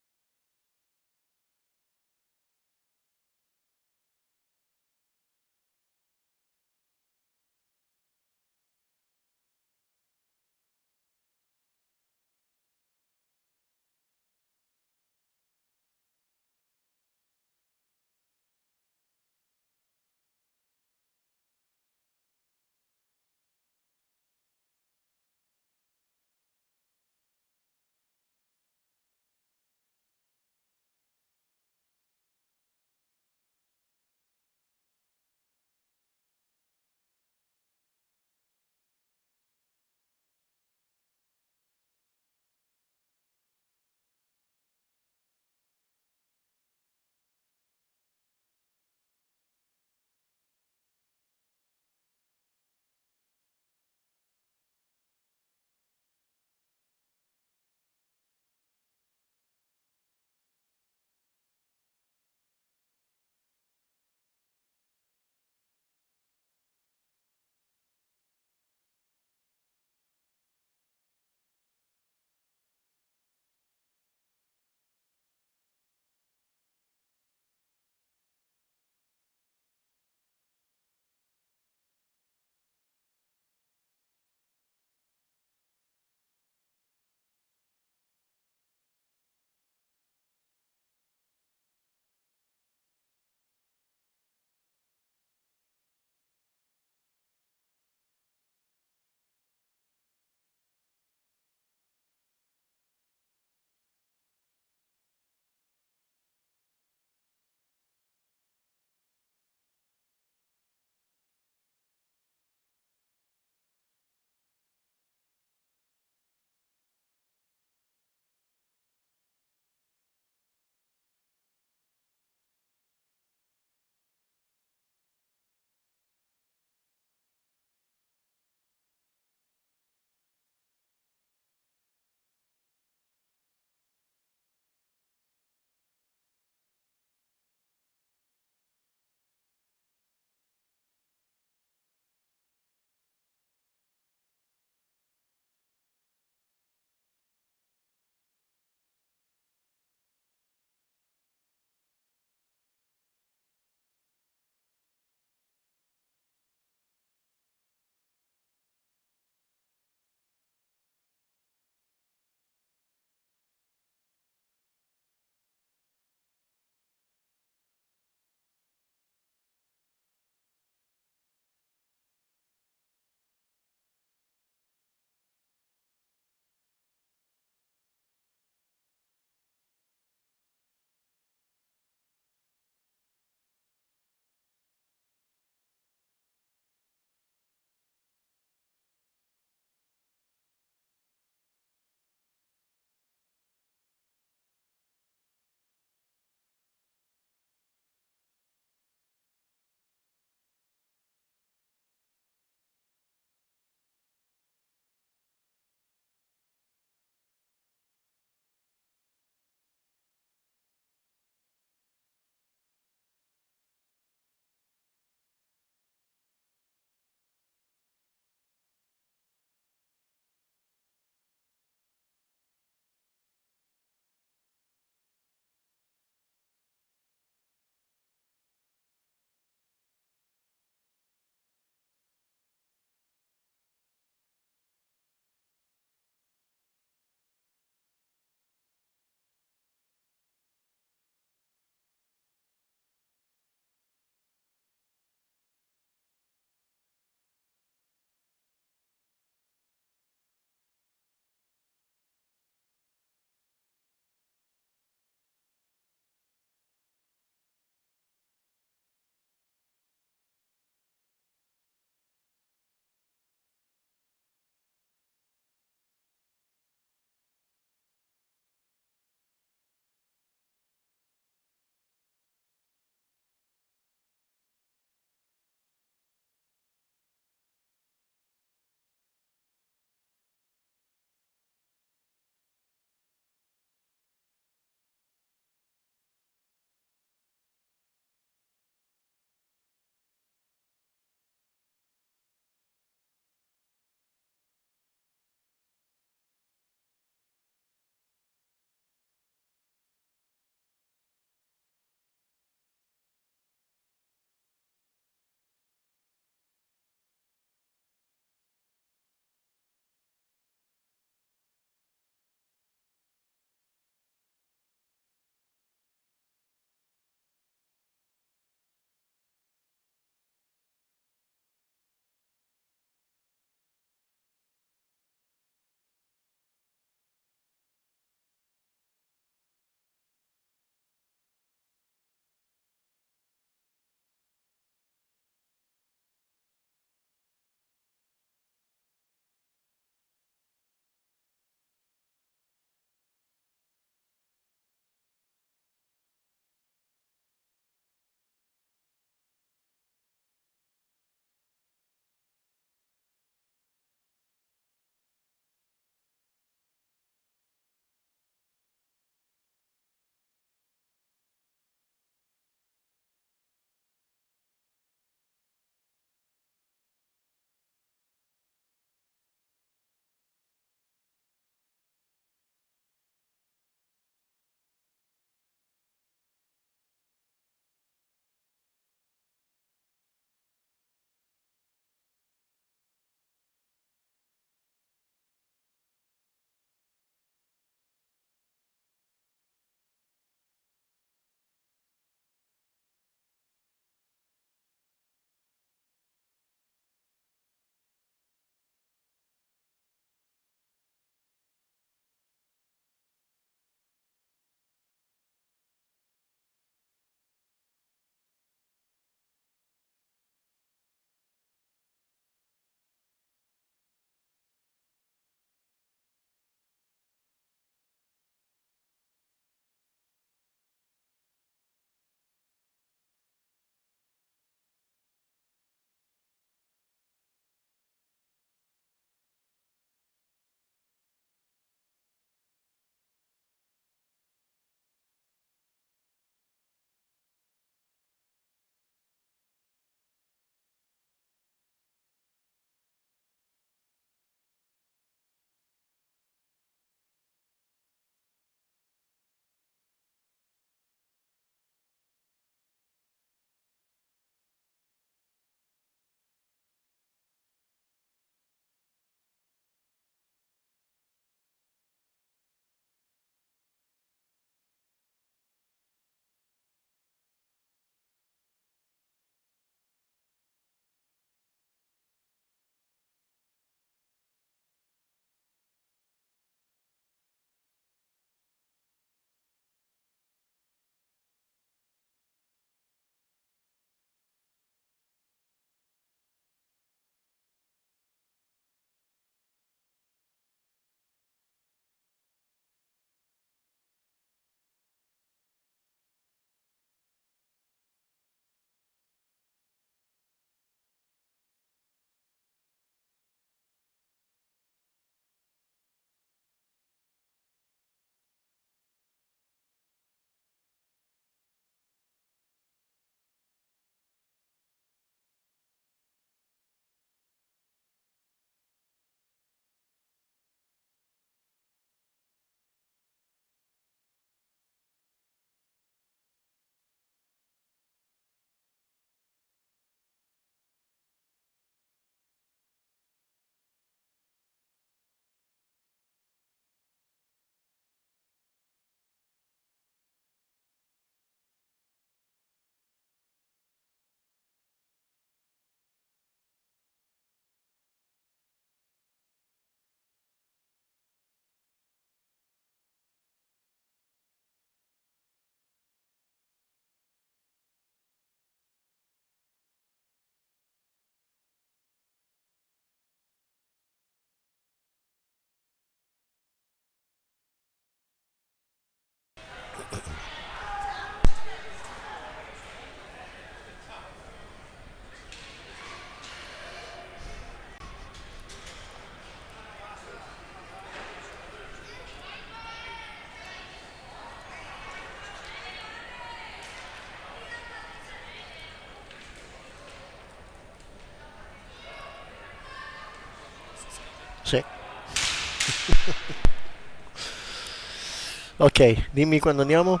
Ok, dimmi quando andiamo.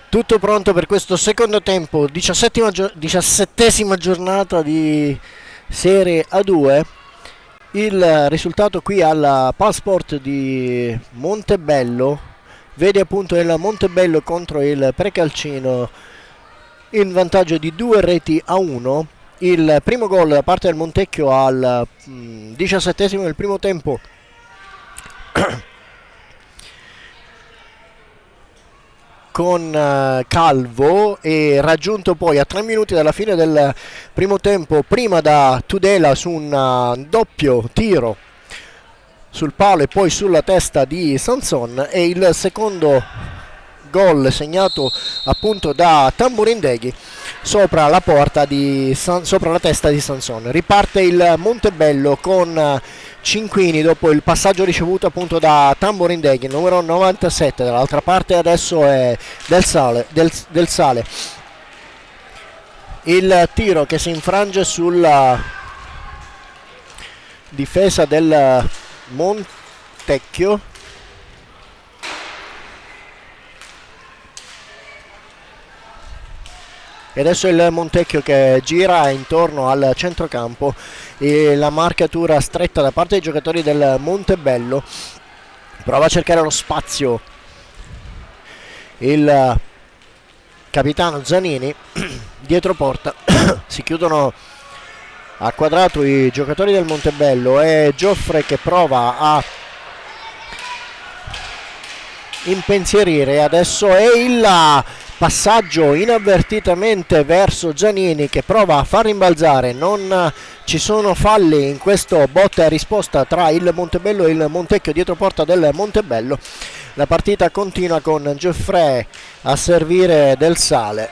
Tutto pronto per questo secondo tempo, 17esima giornata di Serie A2. Il risultato qui alla Palsport di Montebello vede appunto il Montebello contro il Precalcino in vantaggio di 2-1. Il primo gol da parte del Montecchio al 17esimo del primo tempo con Calvo, e raggiunto poi a 3 minuti dalla fine del primo tempo prima da Tudela su un doppio tiro sul palo e poi sulla testa di Sanson, e il secondo gol segnato appunto da Tamburindeghi sopra la porta sopra la testa di Sanson. Riparte il Montebello con Cinquini dopo il passaggio ricevuto appunto da Tamburindeghi, numero 97. Dall'altra parte adesso è Del Sale. Il tiro che si infrange sulla difesa del Montecchio. E adesso il Montecchio che gira intorno al centrocampo, e la marcatura stretta da parte dei giocatori del Montebello. Prova a cercare lo spazio il capitano Zanini dietro porta. Si chiudono a quadrato i giocatori del Montebello, e Gioffre che prova a impensierire. Adesso è il passaggio inavvertitamente verso Giannini che prova a far rimbalzare. Non ci sono falli in questo botta e risposta tra il Montebello e il Montecchio dietro porta del Montebello. La partita continua con Gioffre a servire Del Sale.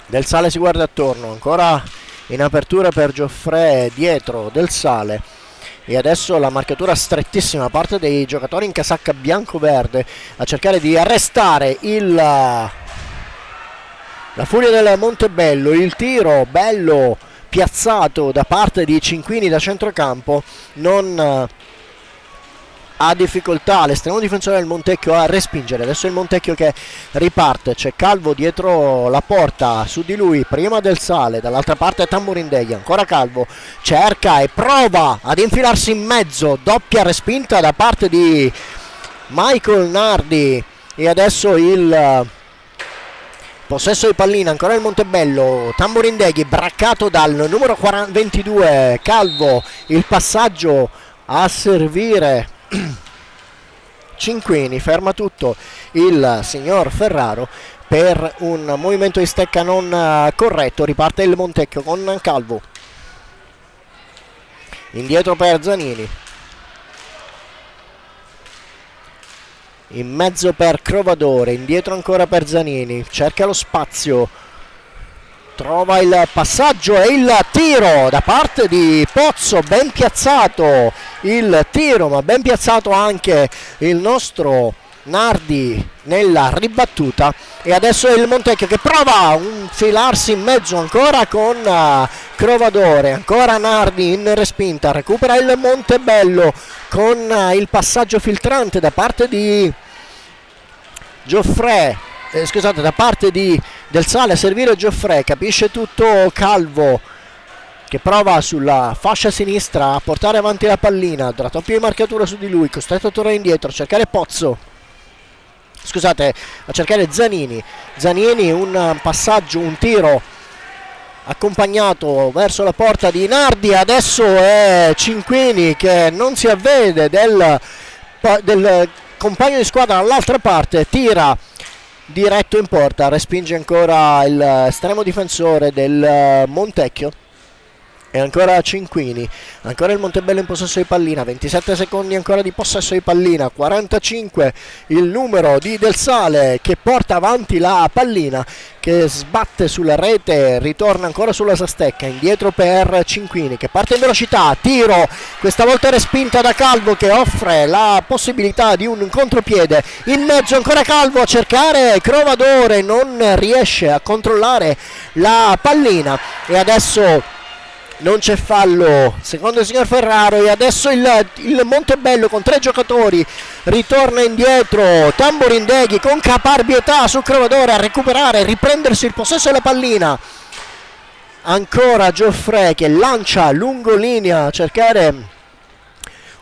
Del Sale si guarda attorno, ancora in apertura per Gioffre dietro Del Sale. E adesso la marcatura strettissima da parte dei giocatori in casacca bianco-verde a cercare di arrestare la furia del Montebello. Il tiro bello piazzato da parte di Cinquini da centrocampo non ha difficoltà l'estremo difensore del Montecchio a respingere. Adesso il Montecchio che riparte, c'è Calvo dietro la porta, su di lui prima Del Sale, dall'altra parte Tamburindeghi, ancora Calvo, cerca e prova ad infilarsi in mezzo, doppia respinta da parte di Michael Nardi. E adesso il possesso di pallina, ancora il Montebello, Tamburindeghi braccato dal numero 22 Calvo, il passaggio a servire Cinquini, ferma tutto il signor Ferraro per un movimento di stecca non corretto. Riparte il Montecchio con Calvo, indietro per Zanini, in mezzo per Crovadore, indietro ancora per Zanini, cerca lo spazio, trova il passaggio e il tiro da parte di Pozzo, ben piazzato il tiro, ma ben piazzato anche il nostro Nardi nella ribattuta. E adesso è il Montecchio che prova a infilarsi in mezzo ancora con Crovadore, ancora Nardi in respinta, recupera il Montebello con il passaggio filtrante da parte di Gioffre. Da parte di Del Sale a servire Gioffre, capisce tutto Calvo che prova sulla fascia sinistra a portare avanti la pallina, raddoppio di marcatura su di lui, costretto a tornare indietro, a cercare a cercare Zanini, un passaggio, un tiro accompagnato verso la porta di Nardi. Adesso è Cinquini che non si avvede del compagno di squadra dall'altra parte, tira diretto in porta, respinge ancora l'estremo difensore del Montecchio. E ancora Cinquini, ancora il Montebello in possesso di pallina, 27 secondi ancora di possesso di pallina, 45 il numero di Del Sale che porta avanti la pallina, che sbatte sulla rete, ritorna ancora sulla sastecca, indietro per Cinquini che parte in velocità, tiro, questa volta respinta da Calvo che offre la possibilità di un contropiede, in mezzo ancora Calvo a cercare Crovadore, non riesce a controllare la pallina. E adesso non c'è fallo secondo il signor Ferraro. E adesso il Montebello con 3 giocatori ritorna indietro. Tamborindeghi con caparbietà su Crovadore a recuperare, riprendersi il possesso della pallina. Ancora Geoffrey che lancia lungo linea a cercare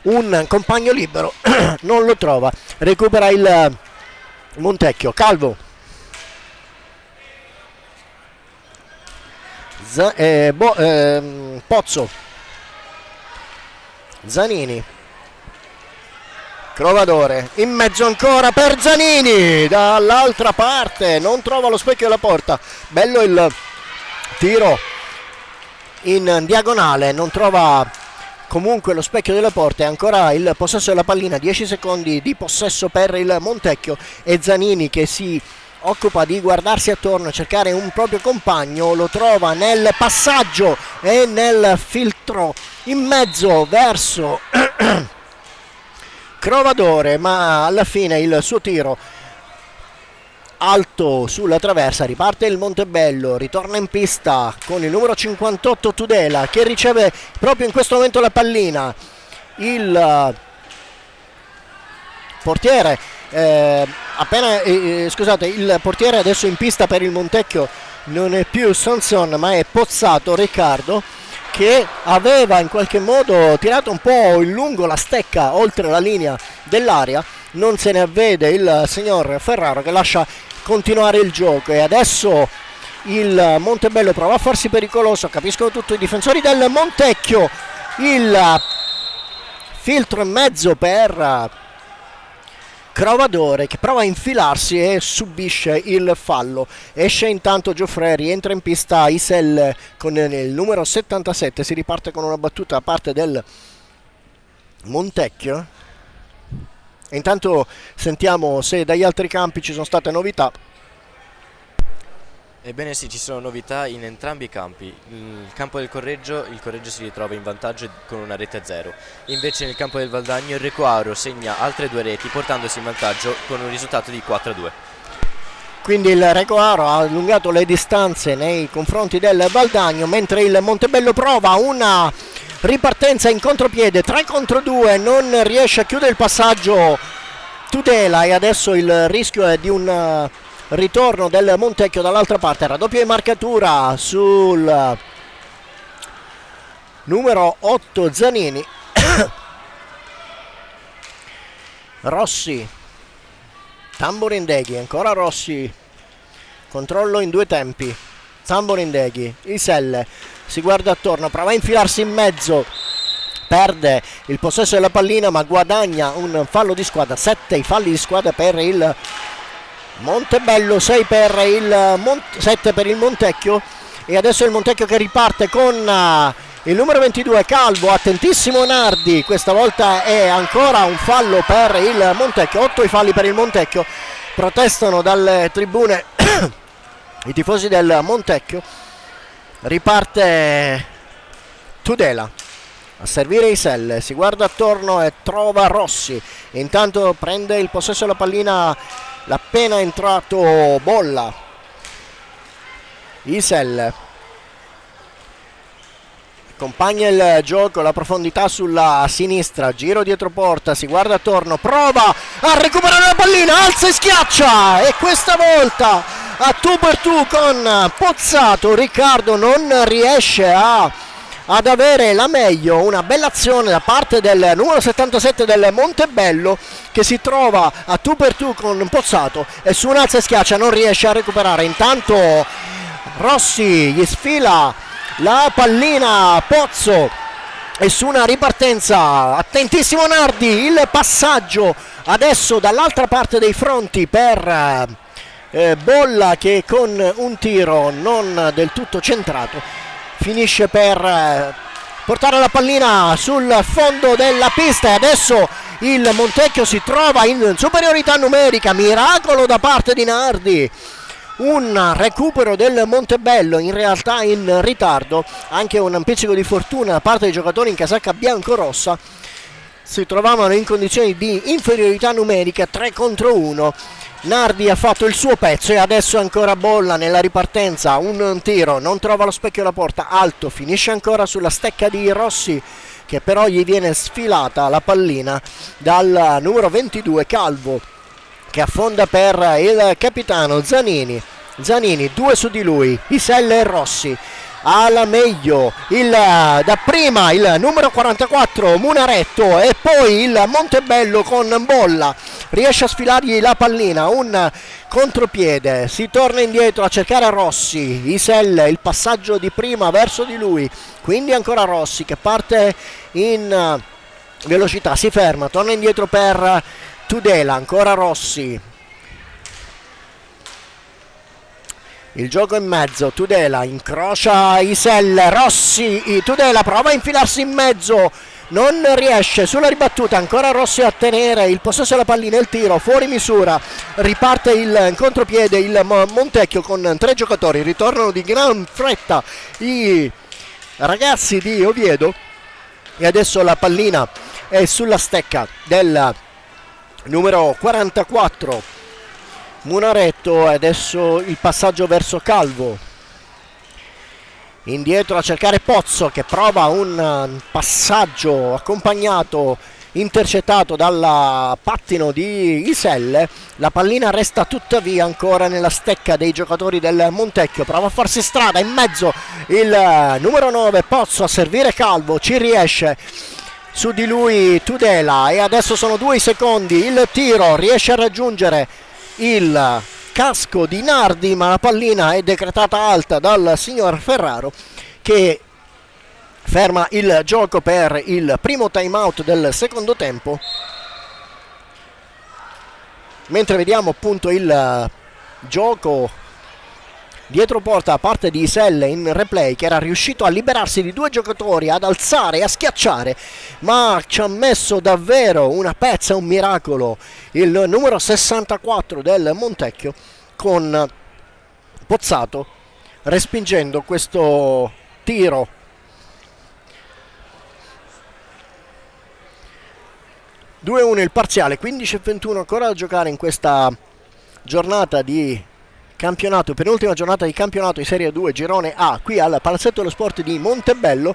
un compagno libero, non lo trova, recupera il Montecchio. Calvo, Pozzo, Zanini, Crovadore, in mezzo ancora per Zanini, dall'altra parte non trova lo specchio della porta. Bello il tiro in diagonale, non trova comunque lo specchio della porta. E ancora il possesso della pallina, 10 secondi di possesso per il Montecchio e Zanini che si occupa di guardarsi attorno e cercare un proprio compagno. Lo trova nel passaggio e nel filtro in mezzo verso Crovadore, ma alla fine il suo tiro alto sulla traversa. Riparte il Montebello, ritorna in pista con il numero 58 Tudela che riceve proprio in questo momento la pallina. Il portiere il portiere adesso in pista per il Montecchio non è più Sanson ma è Pozzato Riccardo, che aveva in qualche modo tirato un po' in lungo la stecca oltre la linea dell'area. Non se ne avvede il signor Ferraro che lascia continuare il gioco. E adesso il Montebello prova a farsi pericoloso, capiscono tutto i difensori del Montecchio. Il filtro in mezzo per Crovadore che prova a infilarsi e subisce il fallo. Esce intanto Geoffrey, rientra in pista Isel con il numero 77. Si riparte con una battuta da parte del Montecchio. E intanto sentiamo se dagli altri campi ci sono state novità. Ebbene sì, ci sono novità in entrambi i campi. Il campo del Correggio, il Correggio si ritrova in vantaggio con una rete a 0. Invece nel campo del Valdagno il Recoaro segna altre 2 reti portandosi in vantaggio con un risultato di 4-2. Quindi il Recoaro ha allungato le distanze nei confronti del Valdagno, mentre il Montebello prova una ripartenza in contropiede, 3 contro 2, non riesce a chiudere il passaggio Tudela. E adesso il rischio è di un ritorno del Montecchio dall'altra parte. Raddoppio di marcatura sul numero 8 Zanini. Rossi, Tamborindeghi, ancora Rossi, controllo in 2 tempi. Tamborindeghi, Iselle si guarda attorno, prova a infilarsi in mezzo, perde il possesso della pallina ma guadagna un fallo di squadra. 7 i falli di squadra per il Montebello, 7 per il Montecchio. E adesso il Montecchio che riparte con il numero 22 Calvo, attentissimo Nardi, questa volta è ancora un fallo per il Montecchio. 8 i falli per il Montecchio, protestano dalle tribune i tifosi del Montecchio. Riparte Tudela a servire Iselle, si guarda attorno e trova Rossi. Intanto prende il possesso della pallina l'appena entrato Bolla. Iselle accompagna il gioco, la profondità sulla sinistra, giro dietro porta, si guarda attorno, prova a recuperare la pallina, alza e schiaccia, e questa volta a tu per tu con Pozzato. Riccardo non riesce ad avere la meglio. Una bella azione da parte del numero 77 del Montebello che si trova a tu per tu con Pozzato e su un alza e schiaccia non riesce a recuperare. Intanto Rossi gli sfila la pallina Pozzo e su una ripartenza attentissimo Nardi, il passaggio adesso dall'altra parte dei fronti per Bolla che con un tiro non del tutto centrato finisce per portare la pallina sul fondo della pista. E adesso il Montecchio si trova in superiorità numerica, miracolo da parte di Nardi, un recupero del Montebello in realtà in ritardo, anche un pizzico di fortuna da parte dei giocatori in casacca biancorossa. Si trovavano in condizioni di inferiorità numerica 3 contro 1 Nardi ha fatto il suo pezzo e adesso ancora Bolla nella ripartenza, un tiro, non trova lo specchio della porta, alto, finisce ancora sulla stecca di Rossi, che però gli viene sfilata la pallina dal numero 22 Calvo, che affonda per il capitano Zanini. Zanini, 2 su di lui, Iselle e Rossi. Alla meglio dapprima il numero 44 Munaretto e poi il Montebello con Bolla, riesce a sfilargli la pallina, un contropiede, si torna indietro a cercare Rossi, Iselle, il passaggio di prima verso di lui, quindi ancora Rossi che parte in velocità, si ferma, torna indietro per Tudela, ancora Rossi. Il gioco in mezzo, Tudela incrocia Iselle, Rossi, Tudela prova a infilarsi in mezzo, non riesce, sulla ribattuta ancora Rossi a tenere il possesso della pallina, il tiro fuori misura, riparte il contropiede il Montecchio con 3 giocatori, ritornano di gran fretta i ragazzi di Oviedo e adesso la pallina è sulla stecca del numero 44 Munaretto, adesso il passaggio verso Calvo, indietro a cercare Pozzo che prova un passaggio accompagnato, intercettato dal pattino di Iselle, la pallina resta tuttavia ancora nella stecca dei giocatori del Montecchio, prova a farsi strada in mezzo il numero 9 Pozzo a servire Calvo, ci riesce, su di lui Tudela e adesso sono 2 secondi, il tiro riesce a raggiungere il casco di Nardi, ma la pallina è decretata alta dal signor Ferraro che ferma il gioco per il primo time out del secondo tempo, mentre vediamo appunto il gioco dietro porta a parte di Iselle in replay, che era riuscito a liberarsi di 2 giocatori, ad alzare e a schiacciare, ma ci ha messo davvero una pezza, un miracolo il numero 64 del Montecchio con Pozzato, respingendo questo tiro. (2-1) il parziale, 15-21 ancora da giocare in questa giornata di campionato, penultima giornata di campionato di Serie 2 Girone A qui al Palazzetto dello Sport di Montebello.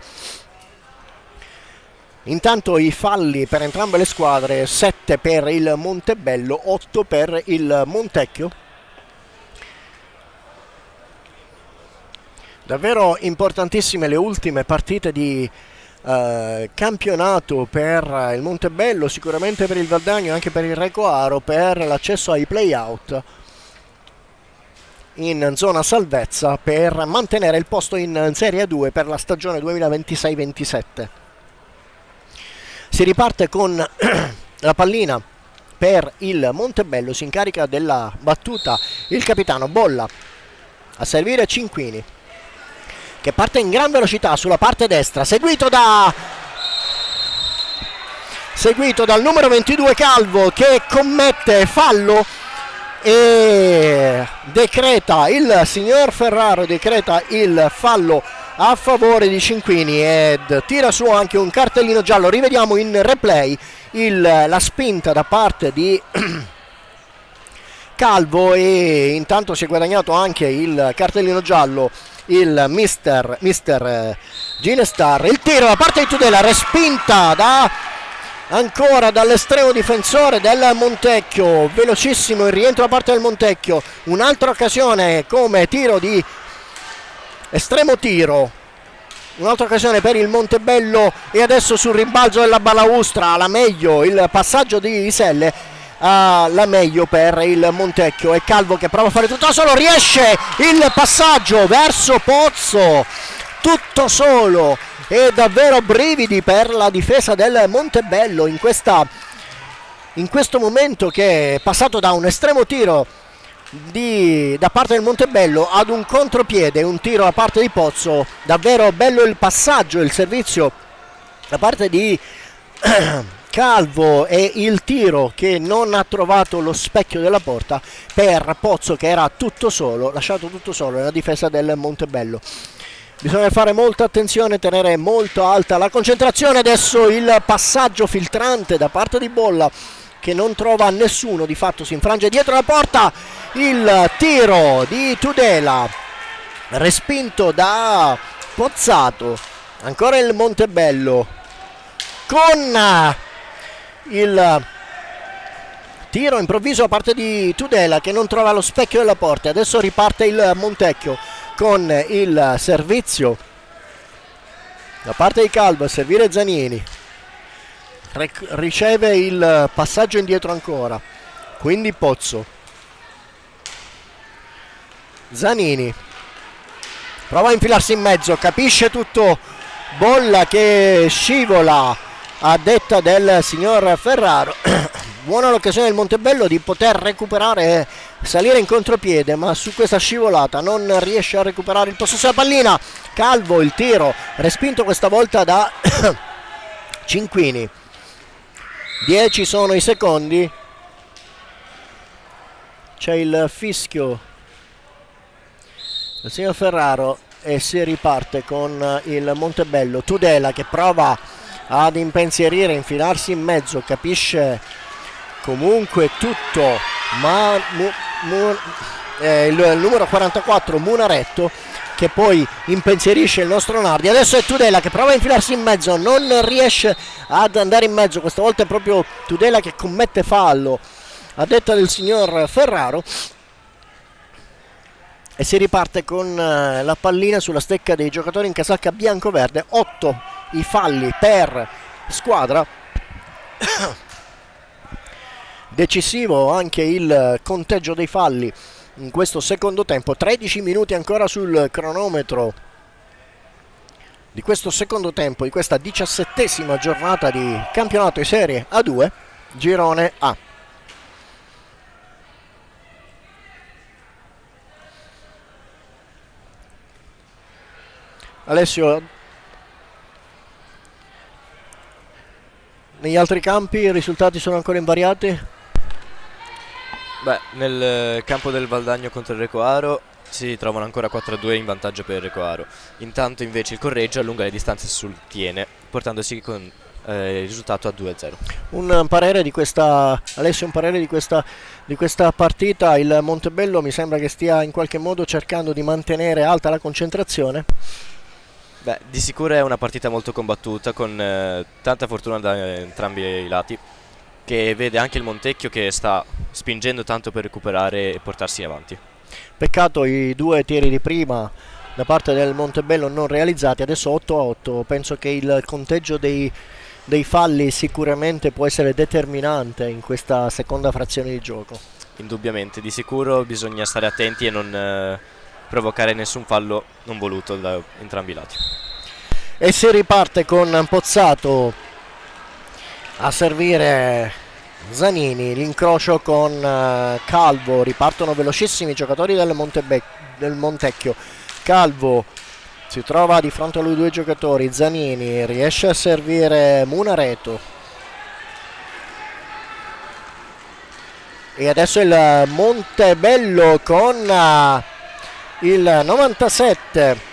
Intanto i falli per entrambe le squadre, 7 per il Montebello, 8 per il Montecchio. Davvero importantissime le ultime partite di campionato per il Montebello, sicuramente per il Valdagno e anche per il Recoaro, per l'accesso ai play-out in zona salvezza, per mantenere il posto in Serie 2 per la stagione 2026-27. Si riparte con la pallina per il Montebello, si incarica della battuta il capitano Bolla, a servire Cinquini, che parte in gran velocità sulla parte destra, seguito dal numero 22 Calvo, che commette fallo e decreta, il signor Ferraro decreta il fallo a favore di Cinquini ed tira su anche un cartellino giallo. Rivediamo in replay la spinta da parte di Calvo e intanto si è guadagnato anche il cartellino giallo il mister Ginestar. Il tiro da parte di Tudela, respinta ancora dall'estremo difensore del Montecchio, velocissimo il rientro da parte del Montecchio, un'altra occasione come tiro di estremo tiro, un'altra occasione per il Montebello e adesso sul rimbalzo della balaustra la meglio, il passaggio di Iselle, la meglio per il Montecchio e Calvo che prova a fare tutto da solo, riesce il passaggio verso Pozzo, tutto solo, e davvero brividi per la difesa del Montebello in questo momento, che è passato da un estremo tiro da parte del Montebello ad un contropiede, un tiro da parte di Pozzo. Davvero bello il passaggio, il servizio da parte di Calvo e il tiro che non ha trovato lo specchio della porta per Pozzo, che era tutto solo, lasciato tutto solo nella difesa del Montebello. Bisogna fare molta attenzione, tenere molto alta la concentrazione. Adesso il passaggio filtrante da parte di Bolla, che non trova nessuno, di fatto si infrange dietro la porta, il tiro di Tudela respinto da Pozzato, ancora il Montebello con il tiro improvviso da parte di Tudela che non trova lo specchio della porta. Adesso riparte il Montecchio con il servizio da parte di Calvo a servire Zanini, riceve il passaggio indietro ancora, quindi Pozzo. Zanini prova a infilarsi in mezzo, capisce tutto Bolla che scivola a detta del signor Ferraro. Buona l'occasione del Montebello di poter recuperare e salire in contropiede, ma su questa scivolata non riesce a recuperare il possesso della pallina. Calvo, il tiro respinto questa volta da Cinquini. 10 sono i secondi, c'è il fischio del signor Ferraro e si riparte con il Montebello. Tudela che prova ad impensierire, infilarsi in mezzo, capisce comunque tutto, ma il numero 44 Munaretto che poi impensierisce il nostro Nardi. Adesso è Tudela che prova a infilarsi in mezzo, non riesce ad andare in mezzo, questa volta è proprio Tudela che commette fallo a detta del signor Ferraro e si riparte con la pallina sulla stecca dei giocatori in casacca bianco-verde. 8 i falli per squadra. Decisivo anche il conteggio dei falli in questo secondo tempo. 13 minuti ancora sul cronometro di questo secondo tempo, di questa 17ª giornata di campionato di Serie A2 Girone A. Alessio, negli altri campi i risultati sono ancora invariati? Beh, nel campo del Valdagno contro il Recoaro si trovano ancora 4-2 in vantaggio per il Recoaro. Intanto invece il Correggio allunga le distanze sul Tiene, portandosi con il risultato a 2-0. Un parere di questa, Alessio, un parere di questa partita. Il Montebello mi sembra che stia in qualche modo cercando di mantenere alta la concentrazione. Beh, di sicuro è una partita molto combattuta, con tanta fortuna da entrambi i lati, che vede anche il Montecchio che sta spingendo tanto per recuperare e portarsi avanti. Peccato i 2 tiri di prima da parte del Montebello non realizzati. Adesso 8-8, penso che il conteggio dei falli sicuramente può essere determinante in questa seconda frazione di gioco. Indubbiamente, di sicuro bisogna stare attenti e non provocare nessun fallo non voluto da entrambi i lati. E si riparte con Pozzato a servire Zanini, l'incrocio con Calvo, ripartono velocissimi i giocatori del Montecchio. Calvo si trova di fronte a lui 2 giocatori, Zanini riesce a servire Munareto e adesso il Montebello con il 97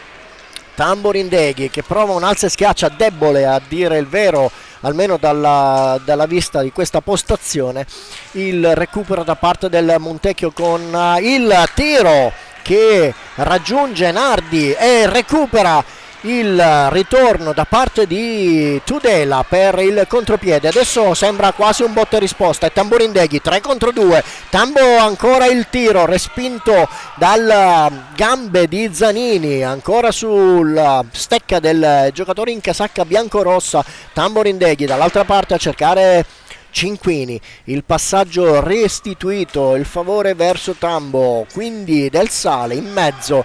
Tamborindeghi che prova un alza e schiaccia debole, a dire il vero, almeno dalla vista di questa postazione. Il recupero da parte del Montecchio con il tiro che raggiunge Nardi e recupera il ritorno da parte di Tudela per il contropiede. Adesso sembra quasi un botta e risposta, è Tamborindeghi 3 contro 2, Tambo ancora il tiro respinto dalle gambe di Zanini, ancora sulla stecca del giocatore in casacca biancorossa. Tamborindeghi dall'altra parte a cercare Cinquini, il passaggio restituito, il favore verso Tambo, quindi Del Sale in mezzo,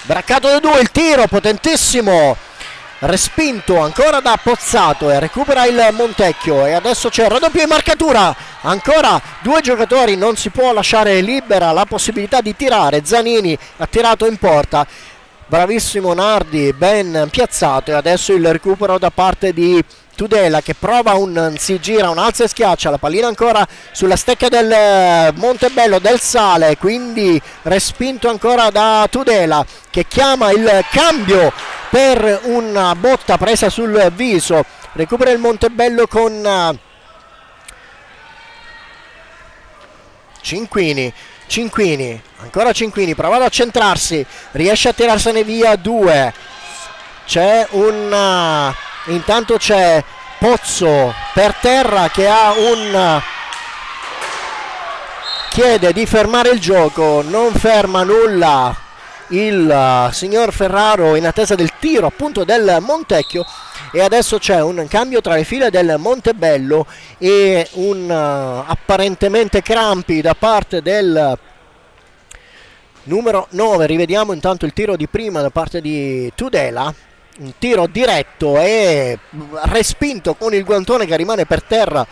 braccato da 2, il tiro potentissimo respinto ancora da Pozzato e recupera il Montecchio e adesso c'è il raddoppio in marcatura, ancora 2 giocatori, non si può lasciare libera la possibilità di tirare. Zanini ha tirato in porta, bravissimo Nardi, ben piazzato, e adesso il recupero da parte di Tudela che prova si gira, un alza e schiaccia, la pallina ancora sulla stecca del Montebello, Del Sale, quindi respinto ancora da Tudela che chiama il cambio per una botta presa sul viso. Recupera il Montebello con Cinquini, ancora Cinquini, prova ad accentrarsi, riesce a tirarsene via 2. C'è intanto c'è Pozzo per terra che ha chiede di fermare il gioco, non ferma nulla il signor Ferraro in attesa del tiro appunto del Montecchio, e adesso c'è un cambio tra le file del Montebello e un apparentemente crampi da parte del numero 9. Rivediamo intanto il tiro di prima da parte di Tudela, un tiro diretto e respinto con il guantone che rimane per terra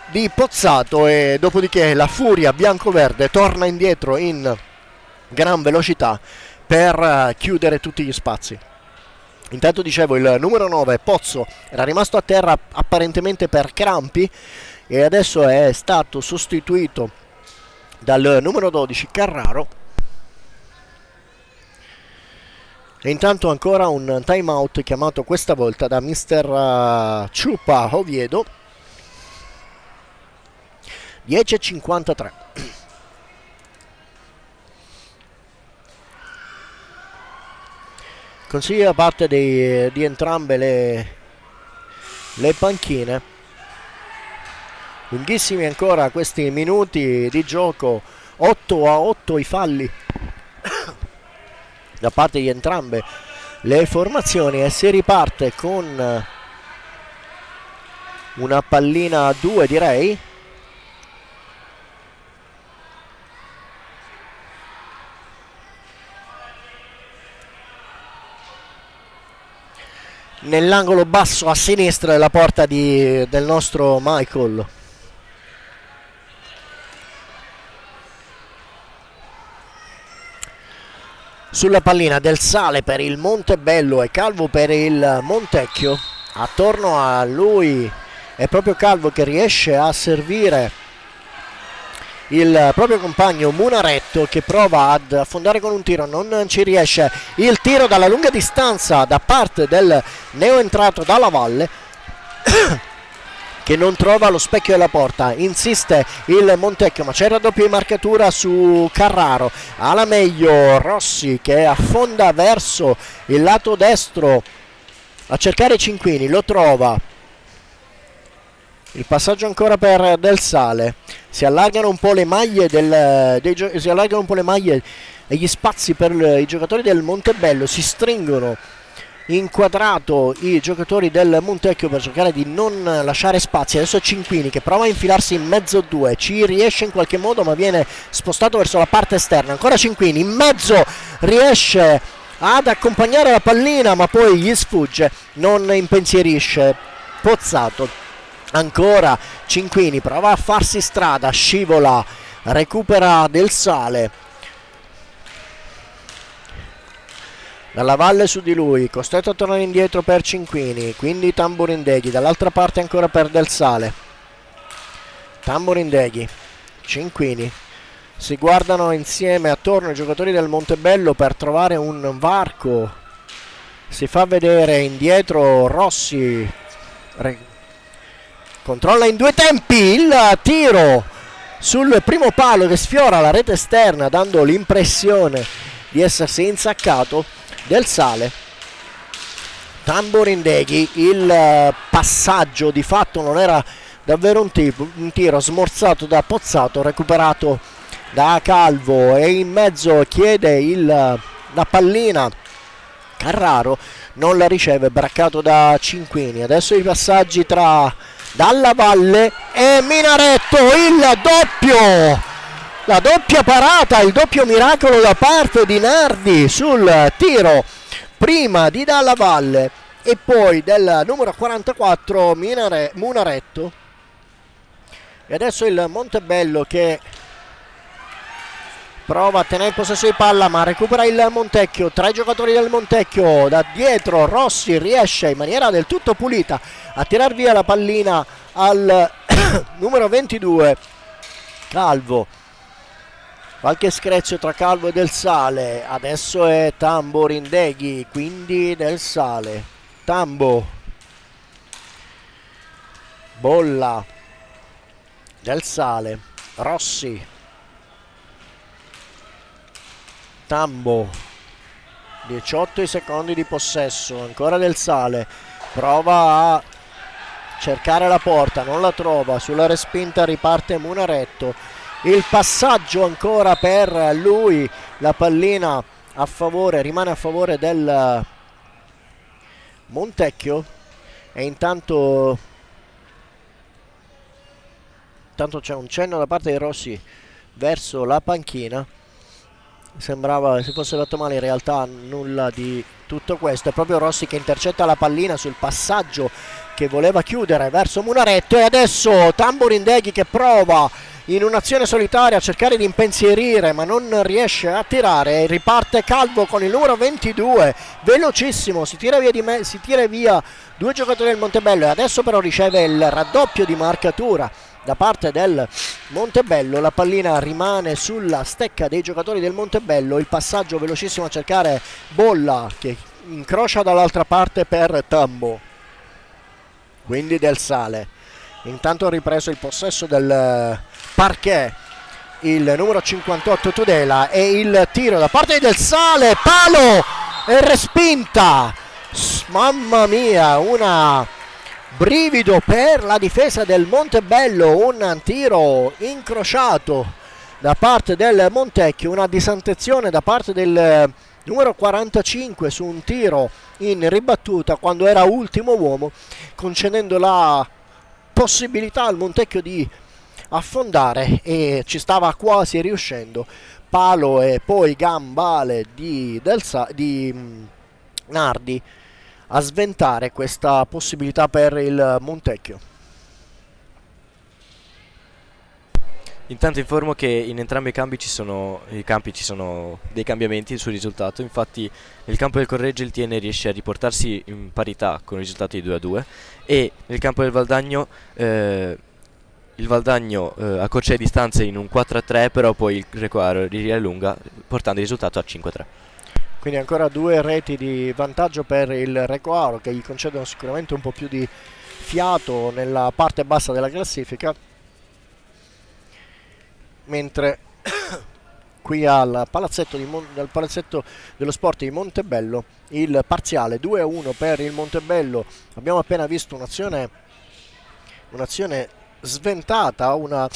di Pozzato, e dopodiché la furia bianco-verde torna indietro in gran velocità per chiudere tutti gli spazi. Intanto dicevo, il numero 9 Pozzo era rimasto a terra apparentemente per crampi e adesso è stato sostituito dal numero 12 Carraro. E intanto ancora un time out chiamato questa volta da mister Ciupa Oviedo. 10:53. Consigli da parte di entrambe le panchine. Lunghissimi ancora questi minuti di gioco, 8-8 i falli da parte di entrambe le formazioni, e si riparte con una pallina a 2, direi. Nell'angolo basso a sinistra della porta del nostro Michael. Sulla pallina Del Sale per il Montebello e Calvo per il Montecchio. Attorno a lui è proprio Calvo che riesce a servire il proprio compagno Munaretto, che prova ad affondare con un tiro, non ci riesce. Il tiro dalla lunga distanza da parte del neoentrato dalla Valle che non trova lo specchio della porta. Insiste il Montecchio, ma c'è raddoppio in marcatura su Carraro. Alla meglio Rossi che affonda verso il lato destro a cercare Cinquini, lo trova. Il passaggio ancora per Del Sale. Si allargano un po' le maglie si allargano un po' le maglie e gli spazi per i giocatori del Montebello. Si stringono in quadrato i giocatori del Montecchio per cercare di non lasciare spazi. Adesso Cinquini che prova a infilarsi in mezzo 2, ci riesce in qualche modo ma viene spostato verso la parte esterna. Ancora Cinquini in mezzo, riesce ad accompagnare la pallina ma poi gli sfugge, non impensierisce Pozzato. Ancora Cinquini prova a farsi strada, scivola, recupera Del Sale. Dalla Valle su di lui, costretto a tornare indietro per Cinquini, quindi Tamburindeghi, dall'altra parte ancora per Del Sale. Tamburindeghi, Cinquini, si guardano insieme attorno i giocatori del Montebello per trovare un varco. Si fa vedere indietro Rossi, controlla in due tempi il tiro sul primo palo che sfiora la rete esterna dando l'impressione di essersi insaccato. Del Sale, Tamburindeghi, il passaggio di fatto non era davvero un tiro smorzato da Pozzato, recuperato da Calvo, e in mezzo chiede la pallina Carraro, non la riceve, braccato da Cinquini. Adesso i passaggi Dalla Valle e Minaretto, il doppio, la doppia parata, il doppio miracolo da parte di Nardi sul tiro prima di Dalla Valle e poi del numero 44 Munaretto. E adesso il Montebello che prova a tenere il possesso di palla ma recupera il Montecchio. 3 giocatori del Montecchio da dietro. Rossi riesce in maniera del tutto pulita a tirar via la pallina al numero 22 Calvo. Qualche screzio tra Calvo e Del Sale. Adesso è Tamburindeghi, quindi Del Sale, Tambo, Bolla, Del Sale, Rossi, Tambo, 18 secondi di possesso, ancora Del Sale, prova a cercare la porta, non la trova, sulla respinta riparte Munaretto, il passaggio ancora per lui, la pallina a favore, rimane a favore del Montecchio, e intanto c'è un cenno da parte di Rossi verso la panchina. Sembrava si fosse fatto male, in realtà nulla di tutto questo. È proprio Rossi che intercetta la pallina sul passaggio che voleva chiudere verso Munaretto, e adesso Tamborindeghi che prova in un'azione solitaria a cercare di impensierire ma non riesce a tirare. Riparte Calvo con il numero 22, velocissimo, si tira via due giocatori del Montebello, e adesso però riceve il raddoppio di marcatura da parte del Montebello. La pallina rimane sulla stecca dei giocatori del Montebello, il passaggio velocissimo a cercare Bolla che incrocia dall'altra parte per Tambo, quindi Del Sale. Intanto ha ripreso il possesso del parquet il numero 58 Tudela, e il tiro da parte di Del Sale, palo e respinta. Mamma mia, una brivido per la difesa del Montebello, un tiro incrociato da parte del Montecchio, una disattenzione da parte del numero 45 su un tiro in ribattuta quando era ultimo uomo, concedendo la possibilità al Montecchio di affondare, e ci stava quasi riuscendo. Palo e poi gambale di Nardi a sventare questa possibilità per il Montecchio. Intanto informo che in entrambi i campi ci sono dei cambiamenti sul risultato. Infatti nel campo del Correggio il TN riesce a riportarsi in parità con il risultato di 2-2, e nel campo del Valdagno il Valdagno accorcia le distanze in un 4-3, però poi il Recoaro riallunga portando il risultato a 5-3. Quindi ancora due reti di vantaggio per il Recoaro, che gli concedono sicuramente un po' più di fiato nella parte bassa della classifica, mentre qui al palazzetto dello sport di Montebello il parziale 2-1 per il Montebello. Abbiamo appena visto un'azione sventata, una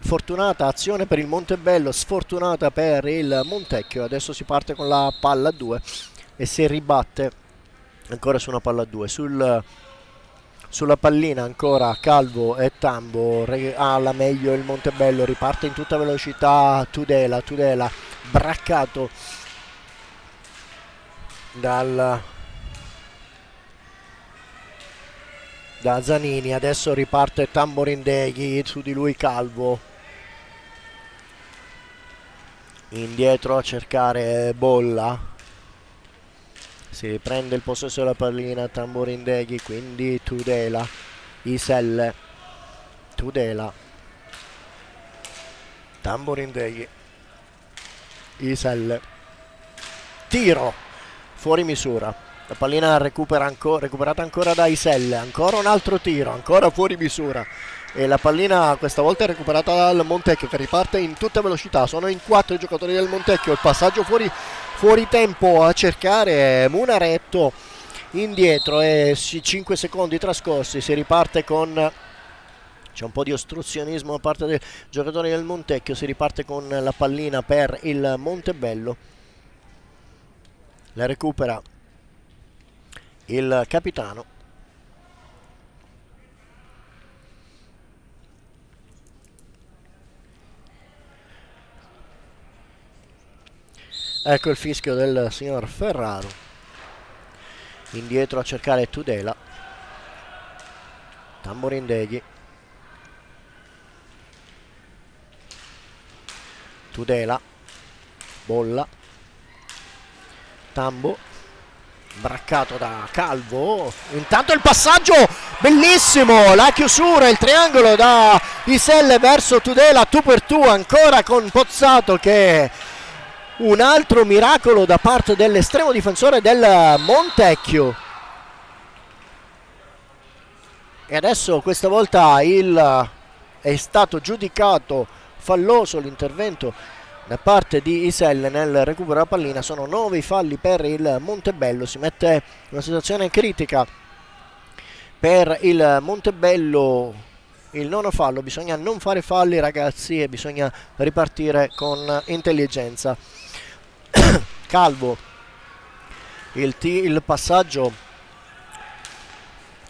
fortunata azione per il Montebello, sfortunata per il Montecchio. Adesso si parte con la palla 2 e si ribatte ancora su una palla 2 sulla pallina. Ancora Calvo e Tambo, alla meglio il Montebello, riparte in tutta velocità Tudela braccato da Zanini. Adesso riparte Tamborindeghi, su di lui Calvo, indietro a cercare Bolla, si riprende il possesso della pallina Tamborindeghi, quindi Tudela, Iselle, Tudela, Tamborindeghi, Iselle, tiro fuori misura. La pallina recuperata ancora da Iselle, ancora un altro tiro, ancora fuori misura, e la pallina questa volta è recuperata dal Montecchio, che riparte in tutta velocità. Sono in 4 i giocatori del Montecchio, il passaggio fuori tempo a cercare Munaretto indietro, e 5 secondi trascorsi si riparte con... c'è un po' di ostruzionismo da parte dei giocatori del Montecchio, si riparte con la pallina per il Montebello, la recupera il capitano. Ecco il fischio del signor Ferraro. Indietro a cercare Tudela, Tamborindeghi, Tudela, Bolla, Tambo, braccato da Calvo. Intanto il passaggio bellissimo, la chiusura, il triangolo da Iselle verso Tudela, tu per tu, ancora con Pozzato, che un altro miracolo da parte dell'estremo difensore del Montecchio. E adesso questa volta è stato giudicato falloso l'intervento da parte di Iselle nel recupero della pallina. Sono 9 i falli per il Montebello, si mette in una situazione critica per il Montebello. Il nono fallo, bisogna non fare falli ragazzi e bisogna ripartire con intelligenza. Calvo, il passaggio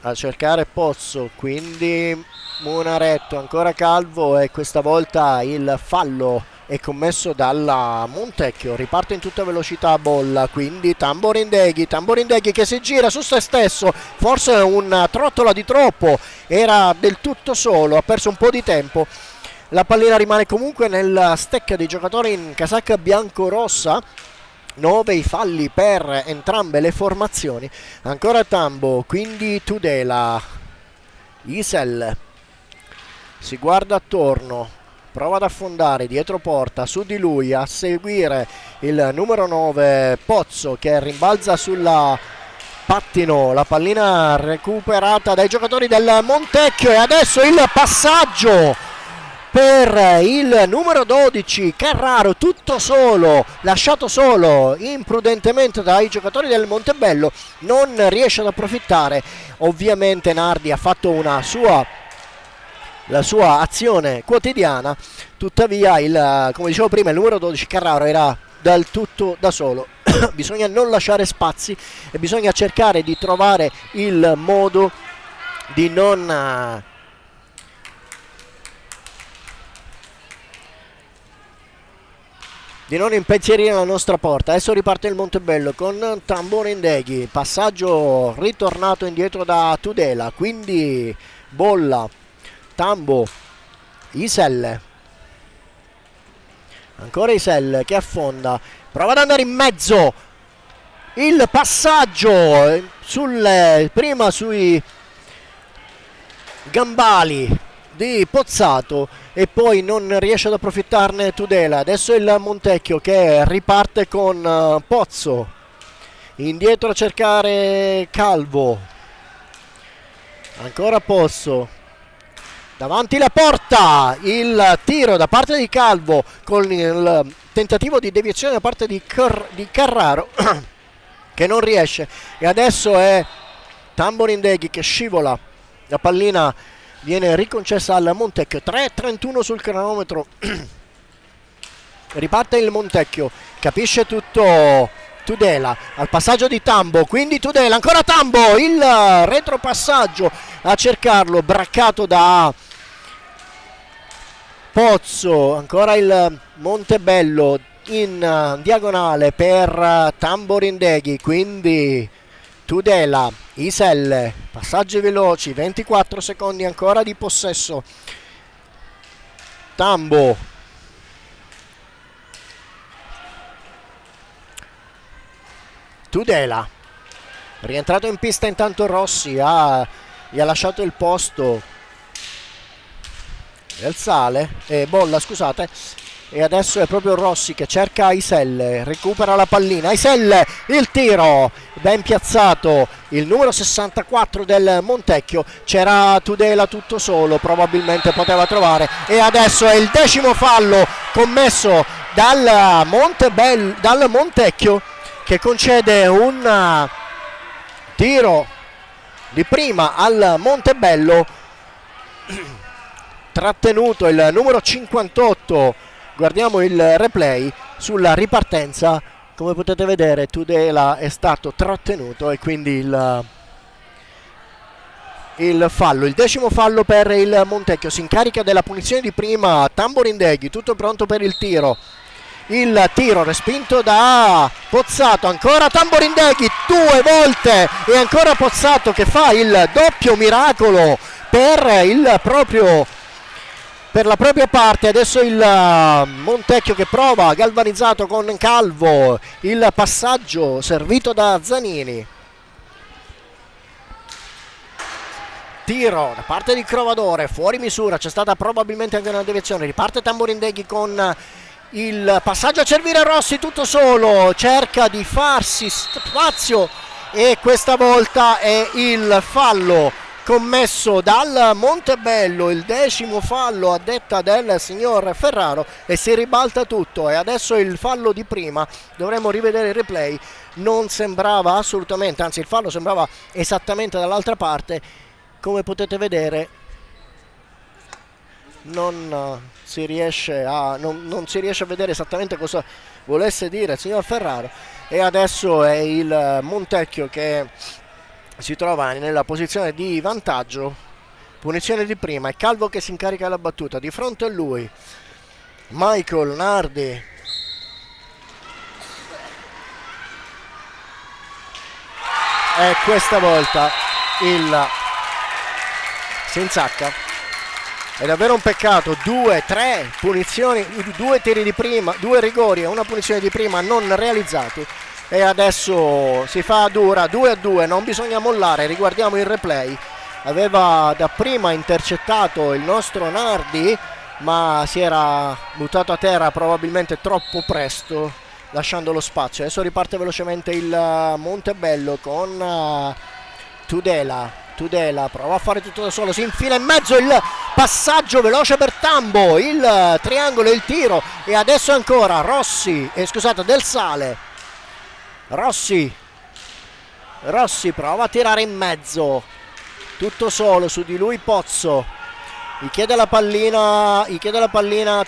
a cercare Pozzo, quindi Munaretto, ancora Calvo e questa volta il fallo è commesso dalla Montecchio. Riparte in tutta velocità Bolla, quindi Tamborindeghi che si gira su se stesso, forse un trottola di troppo, era del tutto solo, ha perso un po' di tempo. La pallina rimane comunque nella stecca dei giocatori in casacca bianco-rossa. 9 i falli per entrambe le formazioni. Ancora Tambo, quindi Tudela. Isel si guarda attorno, prova ad affondare dietro porta, su di lui a seguire il numero 9 Pozzo che rimbalza sulla pattino, la pallina recuperata dai giocatori del Montecchio e adesso il passaggio per il numero 12 Carraro, tutto solo, lasciato solo imprudentemente dai giocatori del Montebello, non riesce ad approfittare. Ovviamente Nardi ha fatto la sua azione quotidiana, tuttavia come dicevo prima il numero 12 Carraro era del tutto da solo. Bisogna non lasciare spazi e bisogna cercare di trovare il modo di non impensierire la nostra porta. Adesso riparte il Montebello con Tamborindeghi, passaggio ritornato indietro da Tudela, quindi Bolla, Tambo, Iselle, ancora Iselle che affonda, prova ad andare in mezzo, il passaggio prima sui gambali di Pozzato e poi non riesce ad approfittarne Tudela. Adesso il Montecchio che riparte con Pozzo, indietro a cercare Calvo, ancora Pozzo, davanti la porta, il tiro da parte di Calvo con il tentativo di deviazione da parte di Carraro che non riesce e adesso è Tamborindeghi che scivola, la pallina viene riconcessa al Montecchio. 3:31 sul cronometro. Riparte il Montecchio, capisce tutto Tudela al passaggio di Tambo, quindi Tudela, ancora Tambo, il retropassaggio a cercarlo, braccato da Pozzo, ancora il Montebello in diagonale per Tamborindeghi, quindi Tudela, Iselle, passaggi veloci, 24 secondi ancora di possesso. Tambo, Tudela, rientrato in pista intanto Rossi, gli ha lasciato il posto del Sale, Bolla scusate, e adesso è proprio Rossi che cerca Iselle, recupera la pallina, Iselle, il tiro ben piazzato, il numero 64 del Montecchio, c'era Tudela tutto solo, probabilmente poteva trovare, e adesso è il 10° fallo commesso dal Montecchio che concede un tiro di prima al Montebello, trattenuto il numero 58. Guardiamo il replay sulla ripartenza, come potete vedere Tudela è stato trattenuto e quindi il fallo, il 10° fallo per il Montecchio. Si incarica della punizione di prima Tamborindeghi, tutto pronto per il tiro respinto da Pozzato, ancora Tamborindeghi 2 volte e ancora Pozzato che fa il doppio miracolo per la propria parte. Adesso il Montecchio che prova, galvanizzato con Calvo, il passaggio servito da Zanini, tiro da parte di Crovadore fuori misura, c'è stata probabilmente anche una deviazione, riparte Tamborindeghi con il passaggio a servire Rossi tutto solo, cerca di farsi spazio e questa volta è il fallo commesso dal Montebello, il 10° fallo a detta del signor Ferraro, e si ribalta tutto. E adesso il fallo di prima, dovremmo rivedere il replay, non sembrava assolutamente, anzi il fallo sembrava esattamente dall'altra parte. Come potete vedere non si riesce a vedere esattamente cosa volesse dire il signor Ferraro. E adesso è il Montecchio che si trova nella posizione di vantaggio. Punizione di prima, è Calvo che si incarica della battuta, di fronte a lui Michael Nardi. E questa volta si insacca. È davvero un peccato, 2-3 punizioni, 2 tiri di prima, 2 rigori e una punizione di prima non realizzati. E adesso si fa dura, 2-2, non bisogna mollare. Riguardiamo il replay. Aveva da prima intercettato il nostro Nardi, ma si era buttato a terra probabilmente troppo presto, lasciando lo spazio. Adesso riparte velocemente il Montebello con Tudela prova a fare tutto da solo, si infila in mezzo, il passaggio veloce per Tambo, il triangolo e il tiro. E adesso ancora Del Sale. Rossi prova a tirare in mezzo, tutto solo, su di lui Pozzo. Gli chiede la pallina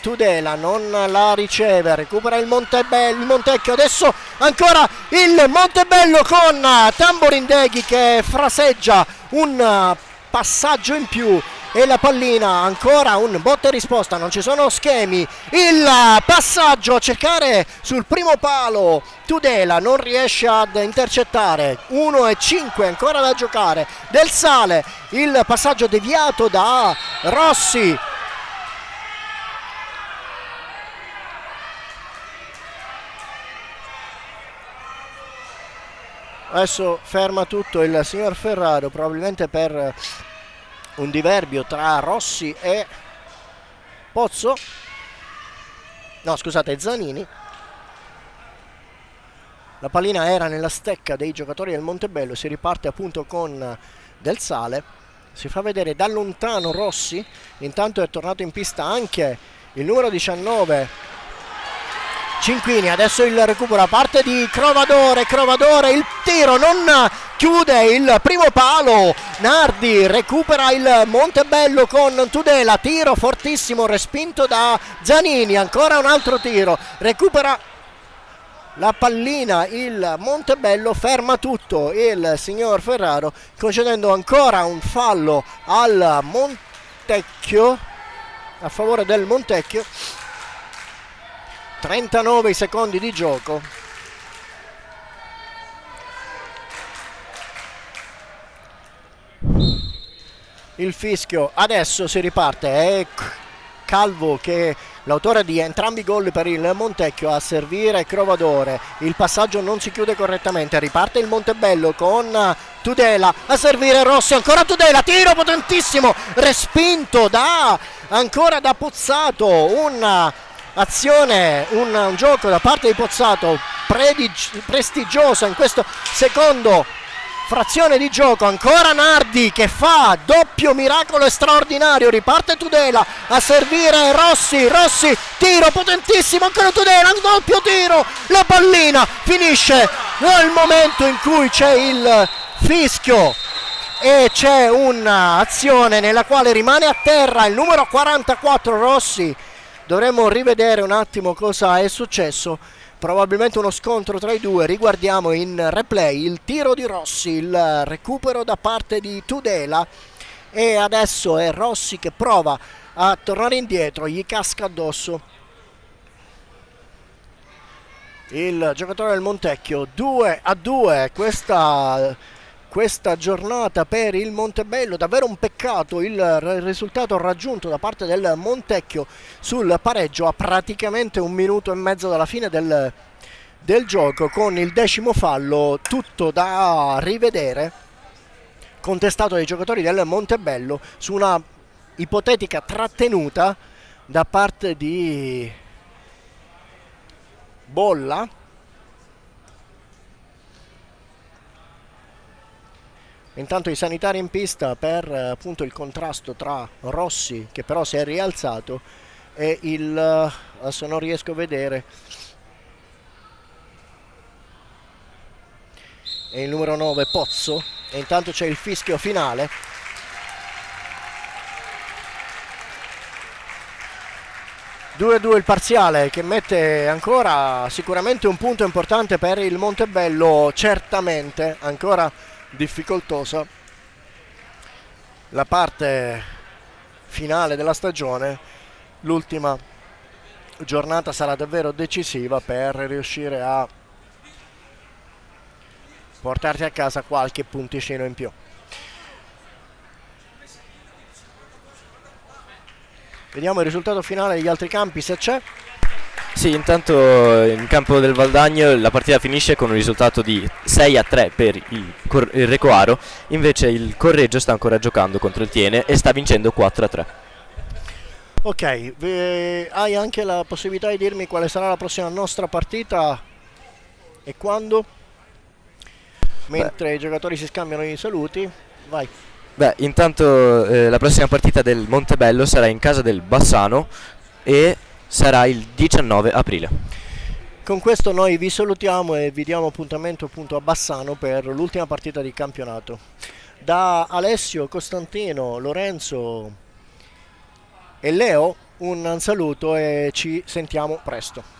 Tudela, non la riceve, recupera il Montecchio. Adesso ancora il Montebello con Tamborindeghi che fraseggia un passaggio in più, e la pallina ancora un botta e risposta, non ci sono schemi. Il passaggio a cercare sul primo palo, Tudela non riesce ad intercettare. 1-5 ancora da giocare. Del Sale, il passaggio deviato da Rossi. Adesso ferma tutto il signor Ferraro, probabilmente per un diverbio tra Rossi e Zanini. La pallina era nella stecca dei giocatori del Montebello. Si riparte appunto con Del Sale, si fa vedere da lontano Rossi. Intanto è tornato in pista anche il numero 19 Cinquini. Adesso il recupero a parte di Crovadore, il tiro non chiude il primo palo. Nardi recupera il Montebello con Tudela, tiro fortissimo respinto da Zanini, ancora un altro tiro, recupera la pallina il Montebello, ferma tutto il signor Ferraro, concedendo ancora un fallo al Montecchio, a favore del Montecchio. 39 secondi di gioco. Il fischio, adesso si riparte, è Calvo che l'autore di entrambi i gol per il Montecchio, a servire Crovadore. Il passaggio non si chiude correttamente, riparte il Montebello con Tudela, a servire Rossi, ancora Tudela, tiro potentissimo, respinto ancora da Pozzato. Un gioco da parte di Pozzato prestigioso in questo secondo frazione di gioco. Ancora Nardi che fa doppio miracolo straordinario, riparte Tudela, a servire Rossi, tiro potentissimo, ancora Tudela, un doppio tiro, la pallina finisce nel momento in cui c'è il fischio e c'è un'azione nella quale rimane a terra il numero 44 Rossi. Dovremmo rivedere un attimo cosa è successo, probabilmente uno scontro tra i due. Riguardiamo in replay il tiro di Rossi, il recupero da parte di Tudela, e adesso è Rossi che prova a tornare indietro, gli casca addosso il giocatore del Montecchio. 2-2 questa giornata per il Montebello. Davvero un peccato il risultato raggiunto da parte del Montecchio sul pareggio a praticamente 1 minuto e mezzo dalla fine del gioco, con il 10° fallo, tutto da rivedere, contestato dai giocatori del Montebello su una ipotetica trattenuta da parte di Bolla. Intanto i sanitari in pista per appunto il contrasto tra Rossi, che però si è rialzato, e adesso non riesco a vedere, e il numero 9 Pozzo. E intanto c'è il fischio finale. Due a 2 il parziale, che mette ancora sicuramente un punto importante per il Montebello, certamente ancora difficoltosa la parte finale della stagione. L'ultima giornata sarà davvero decisiva per riuscire a portarti a casa qualche punticino in più. Vediamo il risultato finale degli altri campi, se c'è. Sì, intanto in campo del Valdagno la partita finisce con un risultato di 6-3 per il Recoaro, invece il Correggio sta ancora giocando contro il Tiene e sta vincendo 4-3. Ok, hai anche la possibilità di dirmi quale sarà la prossima nostra partita e quando? Mentre i giocatori si scambiano i saluti, vai. Beh, intanto la prossima partita del Montebello sarà in casa del Bassano e sarà il 19 aprile. Con questo noi vi salutiamo e vi diamo appuntamento appunto a Bassano per l'ultima partita di campionato. Da Alessio, Costantino, Lorenzo e Leo un saluto e ci sentiamo presto.